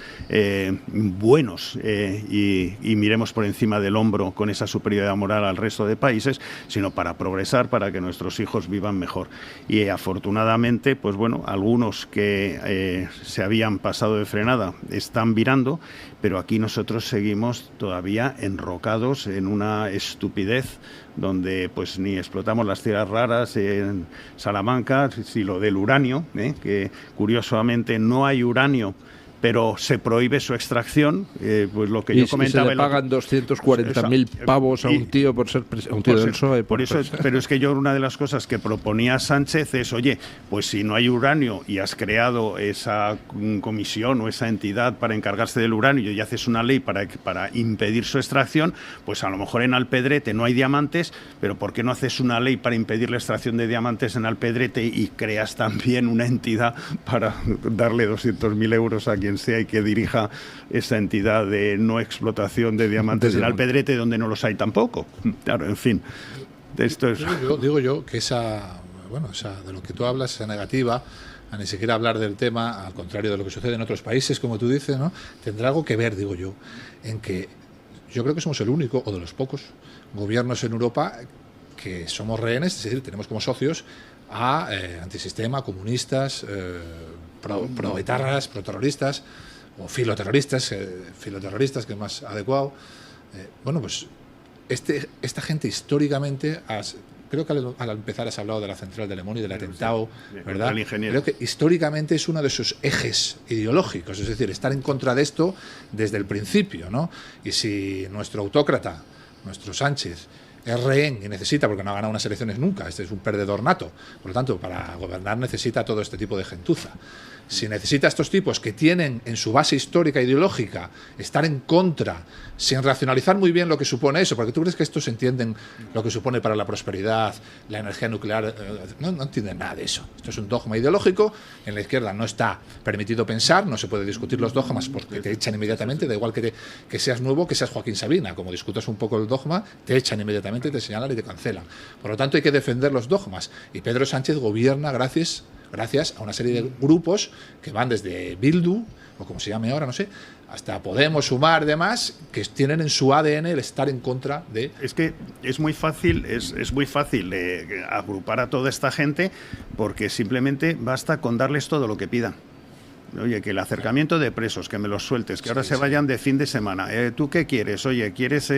buenos y miremos por encima del hombro con esa superioridad moral al resto de países, sino para progresar, para que nuestros hijos vivan mejor. Y afortunadamente, pues bueno, algunos que se habían pasado de frenada están virando, pero aquí nosotros seguimos todavía enrocados en una estupidez donde pues ni explotamos las tierras raras en Salamanca, si lo del uranio, que curiosamente no hay uranio, pero se prohíbe su extracción, pues lo que yo comentaba. Y se le pagan 240.000 pavos a un tío por ser a un tío del PSOE. Por eso, pero es que yo una de las cosas que proponía Sánchez es, oye, pues si no hay uranio y has creado esa comisión o esa entidad para encargarse del uranio y haces una ley para impedir su extracción, pues a lo mejor en Alpedrete no hay diamantes, pero ¿por qué no haces una ley para impedir la extracción de diamantes en Alpedrete y creas también una entidad para darle 200.000 euros a quien sea y que dirija esa entidad de no explotación de diamantes en Alpedrete, donde no los hay tampoco? Claro, en fin. Esto es... Digo yo que esa de lo que tú hablas, esa negativa a ni siquiera hablar del tema, al contrario de lo que sucede en otros países, como tú dices, ¿no?, tendrá algo que ver, digo yo, en que yo creo que somos el único o de los pocos gobiernos en Europa que somos rehenes, es decir, tenemos como socios a antisistema, comunistas, pro-etarras, pro-terroristas o filoterroristas, que es más adecuado. Bueno, pues esta gente históricamente, creo que al empezar has hablado de la central de Lemón y del atentado, ¿verdad? Creo que históricamente es uno de sus ejes ideológicos, es decir, estar en contra de esto desde el principio, ¿no? Y si nuestro autócrata, nuestro Sánchez, es rehén y necesita, porque no ha ganado unas elecciones nunca, este es un perdedor nato, por lo tanto, para gobernar necesita todo este tipo de gentuza. si necesita a estos tipos que tienen en su base histórica ideológica estar en contra, sin racionalizar muy bien lo que supone eso, porque tú crees que estos entienden lo que supone para la prosperidad, la energía nuclear, no entienden nada de eso. Esto es un dogma ideológico, en la izquierda no está permitido pensar, no se puede discutir los dogmas porque te echan inmediatamente, da igual que seas nuevo, que seas Joaquín Sabina, como discutas un poco el dogma, te echan inmediatamente, te señalan y te cancelan. Por lo tanto, hay que defender los dogmas, y Pedro Sánchez gobierna gracias a una serie de grupos que van desde Bildu, o como se llame ahora, no sé, hasta Podemos, Sumar, demás, que tienen en su ADN el estar en contra de... Es que es muy fácil, agrupar a toda esta gente, porque simplemente basta con darles todo lo que pidan. Oye, que el acercamiento de presos, que me los sueltes, que ahora se vayan de fin de semana. ¿Tú qué quieres? Oye, ¿quieres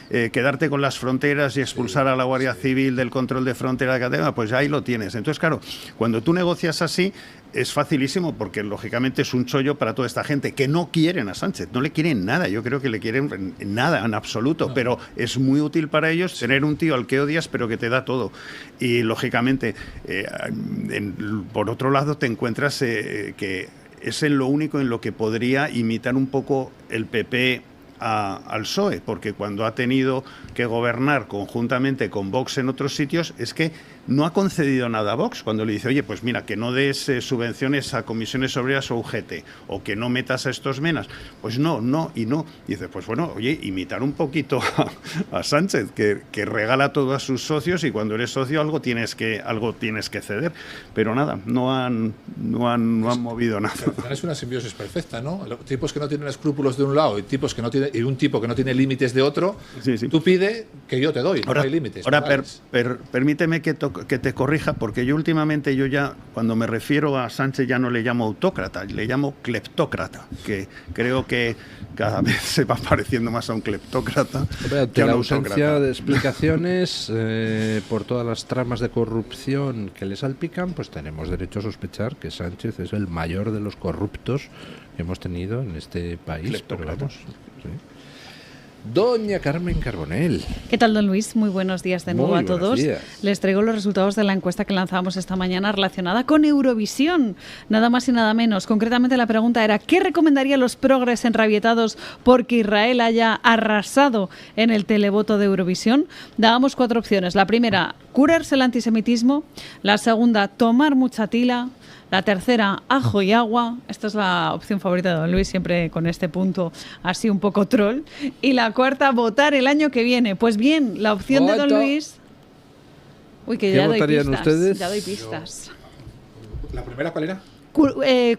quedarte con las fronteras y expulsar a la Guardia Civil del control de frontera de Catema? Pues ahí lo tienes. Entonces, claro, cuando tú negocias así, es facilísimo, porque lógicamente es un chollo para toda esta gente que no quieren a Sánchez, no le quieren nada. Yo creo que le quieren nada en absoluto, pero es muy útil para ellos tener un tío al que odias, pero que te da todo. Y lógicamente, por otro lado, te encuentras que es en lo único en lo que podría imitar un poco el PP al PSOE, porque cuando ha tenido que gobernar conjuntamente con Vox en otros sitios, es que no ha concedido nada a Vox. Cuando le dice, oye, pues mira, que no des subvenciones a comisiones obreras o UGT, o que no metas a estos menas, pues no. Y dice, pues bueno, oye, imitar un poquito a Sánchez, que regala todo a sus socios, y cuando eres socio algo tienes que ceder. Pero nada, no han movido nada. Es una simbiosis perfecta, ¿no? Tipos que no tienen escrúpulos de un lado y un tipo que no tiene límites de otro, sí. Tú pide que yo te doy, ahora, no hay límites. Ahora, permíteme que te corrija, porque yo últimamente, cuando me refiero a Sánchez ya no le llamo autócrata, le llamo cleptócrata, que creo que cada vez se va pareciendo más a un cleptócrata. Ante la ausencia de explicaciones por todas las tramas de corrupción que le salpican, pues tenemos derecho a sospechar que Sánchez es el mayor de los corruptos que hemos tenido en este país. Pero vamos, sí. Doña Carmen Carbonell. ¿Qué tal, don Luis? Muy buenos días de nuevo a todos. Días. Les traigo los resultados de la encuesta que lanzábamos esta mañana relacionada con Eurovisión. Nada más y nada menos. Concretamente la pregunta era, ¿qué recomendaría a los progres enrabietados porque Israel haya arrasado en el televoto de Eurovisión? Dábamos 4 opciones. La primera, curarse el antisemitismo. La segunda, tomar mucha tila. La tercera, ajo y agua. Esta es la opción favorita de don Luis, siempre con este punto así un poco troll. Y la cuarta, votar el año que viene. Pues bien, la opción de don Luis... Uy, que ya doy pistas. Ustedes? Ya doy pistas. ¿La primera cuál era?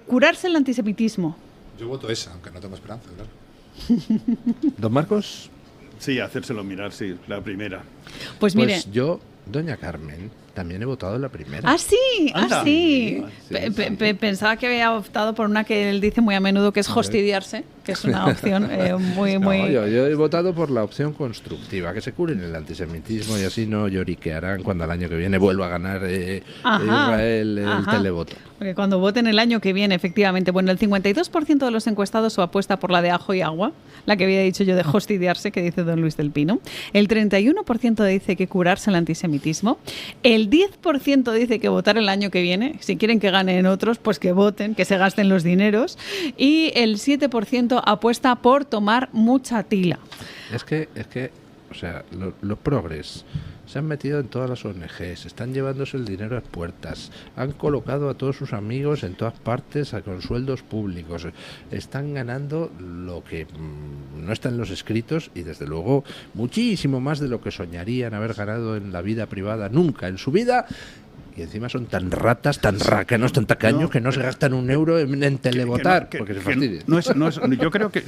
Curarse el antisemitismo. Yo voto esa, aunque no tengo esperanza, claro. ¿Don Marcos? Sí, hacérselo mirar, sí, la primera. Pues mire... yo, doña Carmen, también he votado la primera. ¡Ah, sí! ¡Ah, sí! Pensaba que había optado por una que él dice muy a menudo, que es hostidiarse, que es una opción muy... No, yo he votado por la opción constructiva, que se curen el antisemitismo y así no lloriquearán cuando el año que viene vuelva a ganar Israel el televoto. Porque cuando voten el año que viene, efectivamente, bueno, el 52% de los encuestados apuesta por la de ajo y agua, la que había dicho yo de hostidiarse, que dice don Luis del Pino. El 31% dice que curarse el antisemitismo. El 10% dice que votar el año que viene. Si quieren que ganen otros, pues que voten, que se gasten los dineros. Y el 7% apuesta por tomar mucha tila. Es que o sea, los progres se han metido en todas las ONGs, están llevándose el dinero a puertas, han colocado a todos sus amigos en todas partes con sueldos públicos, están ganando lo que no está en los escritos y desde luego muchísimo más de lo que soñarían haber ganado en la vida privada nunca en su vida. Y encima son tan ratas, tan racanos, tan tacaños que no se gastan un euro en televotar, porque se fastidian.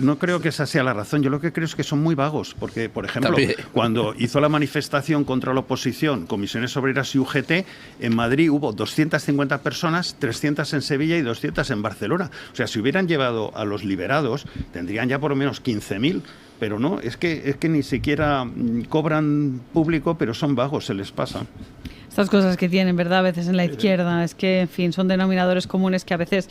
No creo que esa sea la razón. Yo lo que creo es que son muy vagos, porque, por ejemplo, cuando hizo la manifestación contra la oposición, Comisiones Obreras y UGT, en Madrid hubo 250 personas, 300 en Sevilla y 200 en Barcelona. O sea, si hubieran llevado a los liberados, tendrían ya por lo menos 15.000. Pero no, es que ni siquiera cobran público, pero son vagos, se les pasa. Estas cosas que tienen, ¿verdad? A veces en la izquierda, es que, en fin, son denominadores comunes que a veces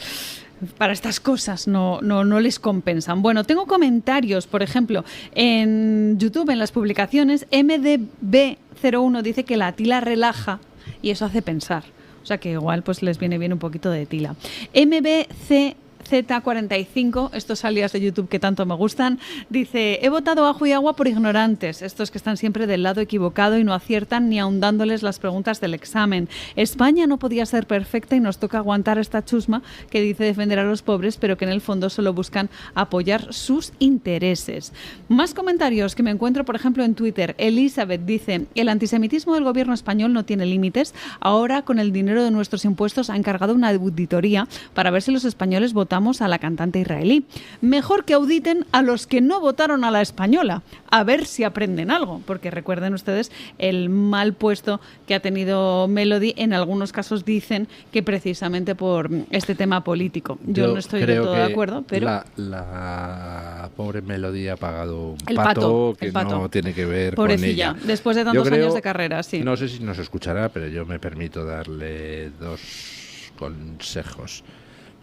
para estas cosas no les compensan. Bueno, tengo comentarios, por ejemplo, en YouTube, en las publicaciones, MDB01 dice que la tila relaja y eso hace pensar. O sea que igual pues les viene bien un poquito de tila. MBCZ45, estos alias de YouTube que tanto me gustan, dice: he votado ajo y agua por ignorantes, estos que están siempre del lado equivocado y no aciertan ni aun dándoles las preguntas del examen. España no podía ser perfecta y nos toca aguantar esta chusma que dice defender a los pobres, pero que en el fondo solo buscan apoyar sus intereses. Más comentarios que me encuentro, por ejemplo, en Twitter. Elizabeth dice: el antisemitismo del gobierno español no tiene límites. Ahora, con el dinero de nuestros impuestos, ha encargado una auditoría para ver si los españoles votamos a la cantante israelí. Mejor que auditen a los que no votaron a la española, a ver si aprenden algo, porque recuerden ustedes el mal puesto que ha tenido Melody. En algunos casos dicen que precisamente por este tema político. Yo no estoy del todo de acuerdo, pero la pobre Melody ha pagado un el pato que el pato. No tiene que ver Pobrecilla, con ella. Después de tantos años de carrera, sí. No sé si nos escuchará, pero yo me permito darle 2 consejos.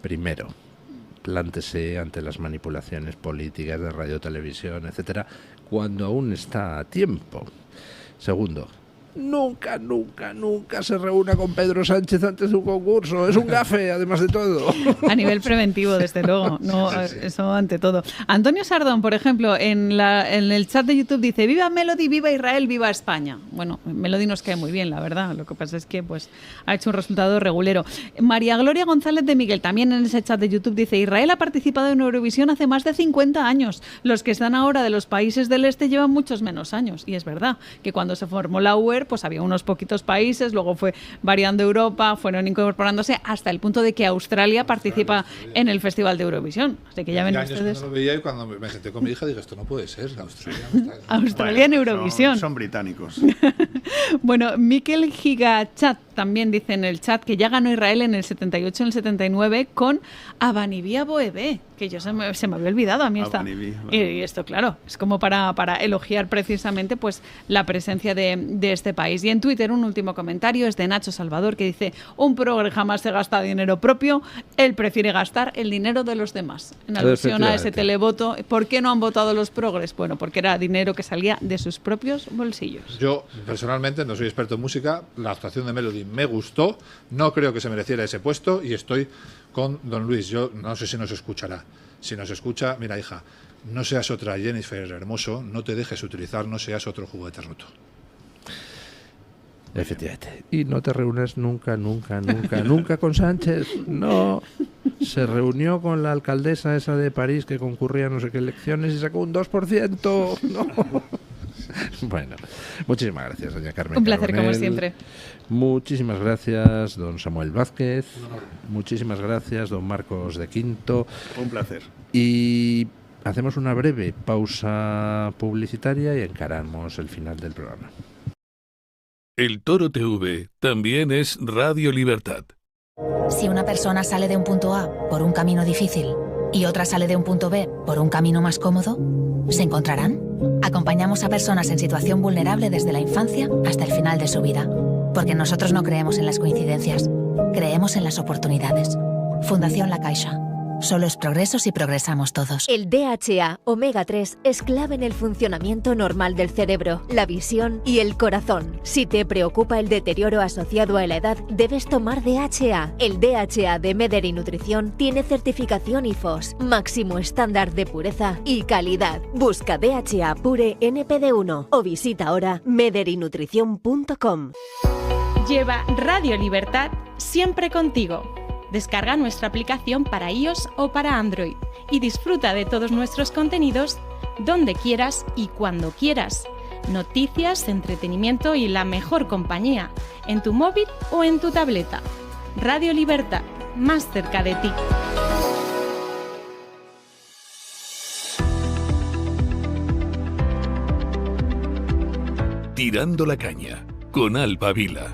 Primero, plántese ante las manipulaciones políticas de radio, televisión, etcétera, cuando aún está a tiempo. Segundo, nunca se reúna con Pedro Sánchez antes de un concurso. Es un gafe, además de todo. A nivel preventivo, desde luego. No, sí. Eso ante todo. Antonio Sardón, por ejemplo, en el chat de YouTube dice: viva Melody, viva Israel, viva España. Bueno, Melody nos cae muy bien, la verdad. Lo que pasa es que pues ha hecho un resultado regulero. María Gloria González de Miguel, también en ese chat de YouTube, dice: Israel ha participado en Eurovisión hace más de 50 años. Los que están ahora de los países del este llevan muchos menos años. Y es verdad que cuando se formó la UER, pues había unos poquitos países, luego fue variando Europa, fueron incorporándose hasta el punto de que Australia participa en el Festival de Eurovisión. Así que ya ven ustedes. Cuando lo veía y cuando me senté con mi hija dije: esto no puede ser, Australia en Eurovisión. Son británicos. Bueno, Miquel Gigachat también dice en el chat que ya ganó Israel en el 78 y en el 79 con Abanivía Boebé, que yo se me había olvidado a mí esta. Y esto, claro, es como para elogiar precisamente pues la presencia de este país. Y en Twitter un último comentario es de Nacho Salvador, que dice: un progre jamás se gasta dinero propio, él prefiere gastar el dinero de los demás. En alusión a ese televoto. ¿Por qué no han votado los progres? Bueno, porque era dinero que salía de sus propios bolsillos. Yo personalmente no soy experto en música, la actuación de Melody me gustó, no creo que se mereciera ese puesto y estoy con don Luis. Yo no sé si nos escuchará. Si nos escucha, mira, hija, no seas otra Jennifer Hermoso, no te dejes utilizar, no seas otro juguete roto. Efectivamente. Y no te reúnes nunca con Sánchez. No. Se reunió con la alcaldesa esa de París que concurría a no sé qué elecciones y sacó un 2%. No. Bueno, muchísimas gracias, doña Carmen. Un placer, Carbonell. como siempre. Muchísimas gracias, don Samuel Vázquez. Muchísimas gracias, don Marcos de Quinto. Un placer. Y hacemos una breve pausa publicitaria y encaramos el final del programa. El Toro TV también es Radio Libertad. Si una persona sale de un punto A por un camino difícil y otra sale de un punto B por un camino más cómodo, ¿se encontrarán? Acompañamos a personas en situación vulnerable desde la infancia hasta el final de su vida, porque nosotros no creemos en las coincidencias, creemos en las oportunidades. Fundación La Caixa. Solo es progreso si progresamos todos. El DHA Omega 3 es clave en el funcionamiento normal del cerebro, la visión y el corazón. Si te preocupa el deterioro asociado a la edad, debes tomar DHA. El DHA de Mederi Nutrición tiene certificación IFOS, máximo estándar de pureza y calidad. Busca DHA Pure NPD1 o visita ahora mederinutrición.com. Lleva Radio Libertad siempre contigo. Descarga nuestra aplicación para iOS o para Android y disfruta de todos nuestros contenidos donde quieras y cuando quieras. Noticias, entretenimiento y la mejor compañía en tu móvil o en tu tableta. Radio Libertad, más cerca de ti. Tirando la caña con Alba Vila.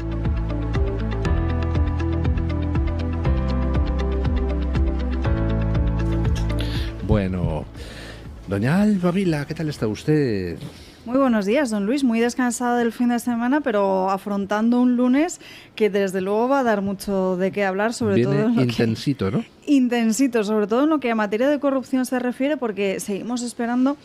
Bueno, doña Alba Vila, ¿qué tal está usted? Muy buenos días, don Luis. Muy descansada del fin de semana, pero afrontando un lunes que desde luego va a dar mucho de qué hablar, sobre todo en lo intensito, ¿no? Intensito, sobre todo en lo que a materia de corrupción se refiere, porque seguimos esperando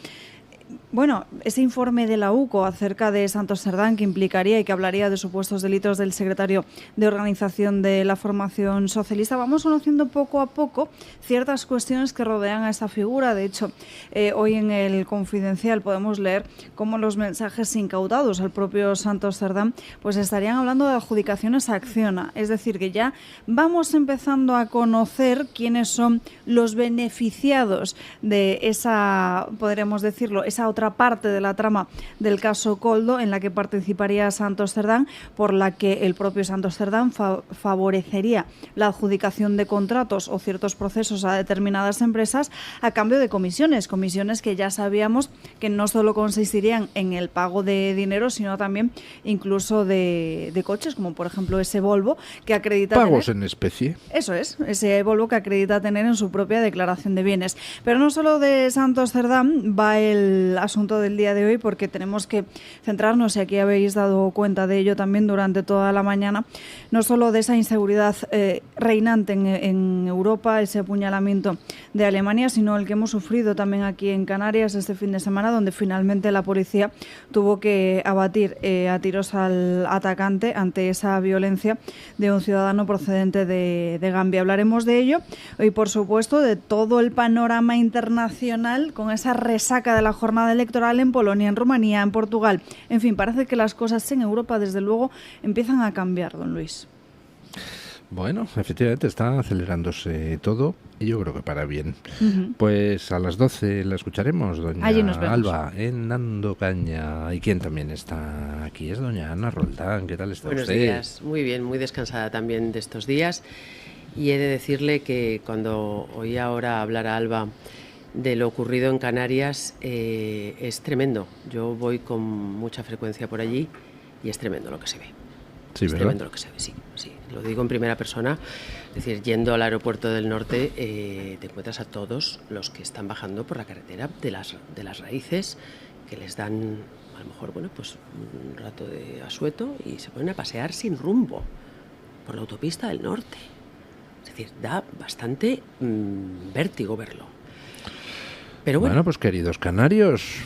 Bueno, ese informe de la UCO acerca de Santos Cerdán, que implicaría y que hablaría de supuestos delitos del secretario de organización de la formación socialista, vamos conociendo poco a poco ciertas cuestiones que rodean a esta figura. De hecho, hoy en el Confidencial podemos leer cómo los mensajes incautados al propio Santos Cerdán pues estarían hablando de adjudicaciones a Acciona. Es decir, que ya vamos empezando a conocer quiénes son los beneficiados de esa, podríamos decirlo, esa otra parte de la trama del caso Koldo en la que participaría Santos Cerdán, por la que el propio Santos Cerdán favorecería la adjudicación de contratos o ciertos procesos a determinadas empresas a cambio de comisiones que ya sabíamos que no solo consistirían en el pago de dinero, sino también incluso de coches, como por ejemplo ese Volvo que acredita pagos tener, en especie. Eso es, ese Volvo que acredita tener en su propia declaración de bienes. Pero no solo de Santos Cerdán va el asunto del día de hoy, porque tenemos que centrarnos, y aquí habéis dado cuenta de ello también durante toda la mañana, no solo de esa inseguridad reinante en Europa, ese apuñalamiento de Alemania, sino el que hemos sufrido también aquí en Canarias este fin de semana, donde finalmente la policía tuvo que abatir a tiros al atacante ante esa violencia de un ciudadano procedente de Gambia. Hablaremos de ello y, por supuesto, de todo el panorama internacional con esa resaca de la jornada electoral en Polonia, en Rumanía, en Portugal. En fin, parece que las cosas en Europa, desde luego, empiezan a cambiar, don Luis. Bueno, efectivamente está acelerándose todo y yo creo que para bien. Pues a las 12 la escucharemos, doña Alba, en Dando Caña. ¿Y quién también está aquí? Es doña Ana Roldán. ¿Qué tal está Buenos usted? días, muy bien, muy descansada también de estos días. Y he de decirle que cuando oí ahora hablar a Alba de lo ocurrido en Canarias, es tremendo. Yo voy con mucha frecuencia por allí y es tremendo lo que se ve. Sí, es ¿verdad? tremendo lo que se ve, sí. Lo digo en primera persona. Es decir, yendo al aeropuerto del norte, te encuentras a todos los que están bajando por la carretera de las raíces, que les dan, a lo mejor, bueno, pues un rato de asueto y se ponen a pasear sin rumbo por la autopista del norte. Es decir, da bastante vértigo verlo. Pero bueno, Pues queridos canarios,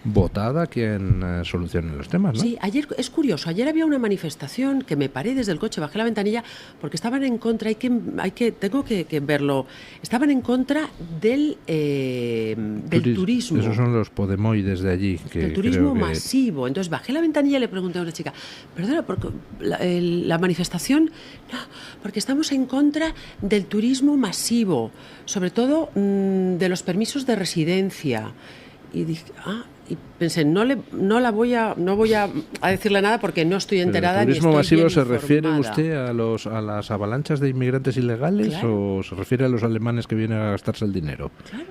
votad a quien solucione los temas, ¿no? Sí, ayer es curioso. Ayer había una manifestación que me paré desde el coche, bajé la ventanilla porque estaban en contra. Tengo que verlo. Estaban en contra del turismo. Esos son los podemoides de allí. Del turismo masivo. Entonces bajé la ventanilla y le pregunté a una chica, perdona, ¿por la manifestación? No, porque estamos en contra del turismo masivo, sobre todo de los permisos de residencia. Y dije, y pensé, no voy a decirle nada porque no estoy enterada. ¿El turismo ni estoy masivo bien se informada. refiere usted a las avalanchas de inmigrantes ilegales? Claro. ¿O se refiere a los alemanes que vienen a gastarse el dinero? Claro.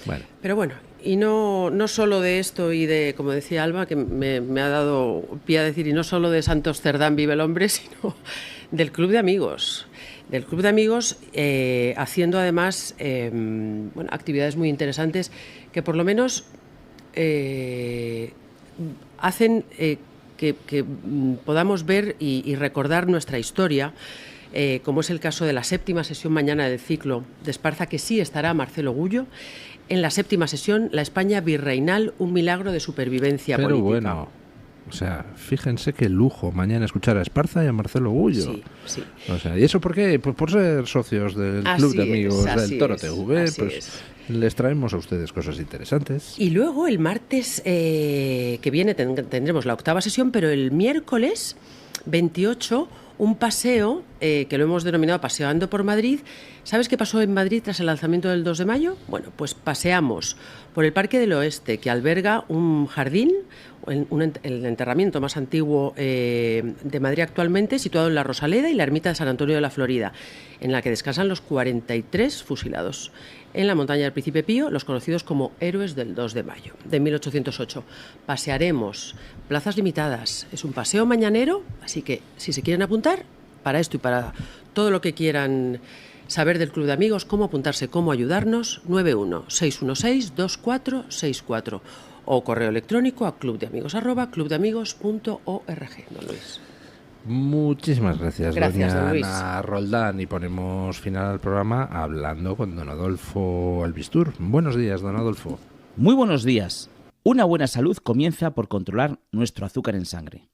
Bueno. Pero bueno, y no solo de esto y de, como decía Alba, que me ha dado pie a decir, y no solo de Santos Cerdán vive el hombre, sino del Club de Amigos. Del Club de Amigos, haciendo además actividades muy interesantes que por lo menos hacen que podamos ver y recordar nuestra historia, como es el caso de la 7ª sesión mañana del ciclo de Esparza, que sí estará Marcelo Gullo, en la 7ª sesión, la España virreinal, un milagro de supervivencia política. Bueno, o sea, fíjense qué lujo mañana escuchar a Esparza y a Marcelo Gullo. Sí, sí. O sea, ¿y eso por qué? Pues por ser socios del Club de Amigos del Toro TV, pues les traemos a ustedes cosas interesantes. Y luego el martes que viene tendremos la 8ª sesión, pero el miércoles 28 un paseo que lo hemos denominado Paseando por Madrid. ¿Sabes qué pasó en Madrid tras el lanzamiento del 2 de mayo? Bueno, pues paseamos por el Parque del Oeste, que alberga un jardín, el enterramiento más antiguo de Madrid actualmente, situado en la Rosaleda y la ermita de San Antonio de la Florida, en la que descansan los 43 fusilados en la montaña del Príncipe Pío, los conocidos como héroes del 2 de mayo de 1808. Pasearemos, plazas limitadas, es un paseo mañanero, así que si se quieren apuntar, para esto y para todo lo que quieran saber del Club de Amigos, cómo apuntarse, cómo ayudarnos, 91-616-2464 o correo electrónico a clubdeamigos@clubdeamigos.org. Don Luis. Muchísimas gracias, Gracias, doña don Luis. Ana Roldán, y ponemos final al programa hablando con don Adolfo Albistur. Buenos días, don Adolfo. Muy buenos días. Una buena salud comienza por controlar nuestro azúcar en sangre.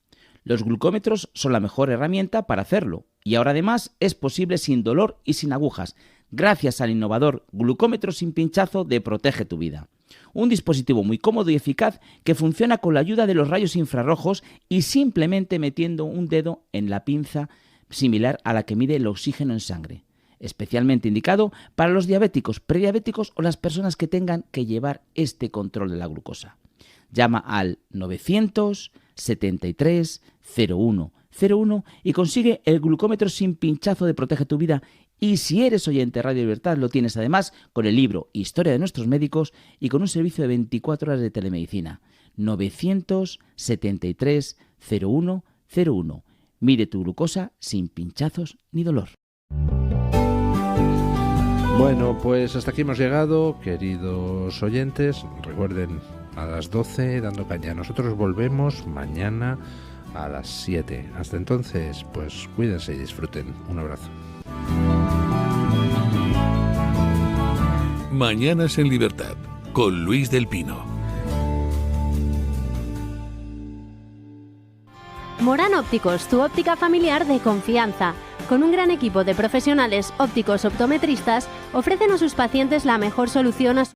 Los glucómetros son la mejor herramienta para hacerlo y ahora además es posible sin dolor y sin agujas, gracias al innovador glucómetro sin pinchazo de Protege tu Vida. Un dispositivo muy cómodo y eficaz que funciona con la ayuda de los rayos infrarrojos y simplemente metiendo un dedo en la pinza similar a la que mide el oxígeno en sangre. Especialmente indicado para los diabéticos, prediabéticos o las personas que tengan que llevar este control de la glucosa. Llama al 973 0101 y consigue el glucómetro sin pinchazo de Protege tu Vida. Y si eres oyente de Radio Libertad, lo tienes además con el libro Historia de nuestros médicos y con un servicio de 24 horas de telemedicina. 973 0101. Mide tu glucosa sin pinchazos ni dolor. Bueno, pues hasta aquí hemos llegado, queridos oyentes. Recuerden, a las 12 dando caña. Nosotros volvemos mañana a las 7. Hasta entonces, pues cuídense y disfruten. Un abrazo. Mañanas en Libertad, con Luis del Pino. Morán Ópticos, tu óptica familiar de confianza. Con un gran equipo de profesionales ópticos optometristas, ofrecen a sus pacientes la mejor solución a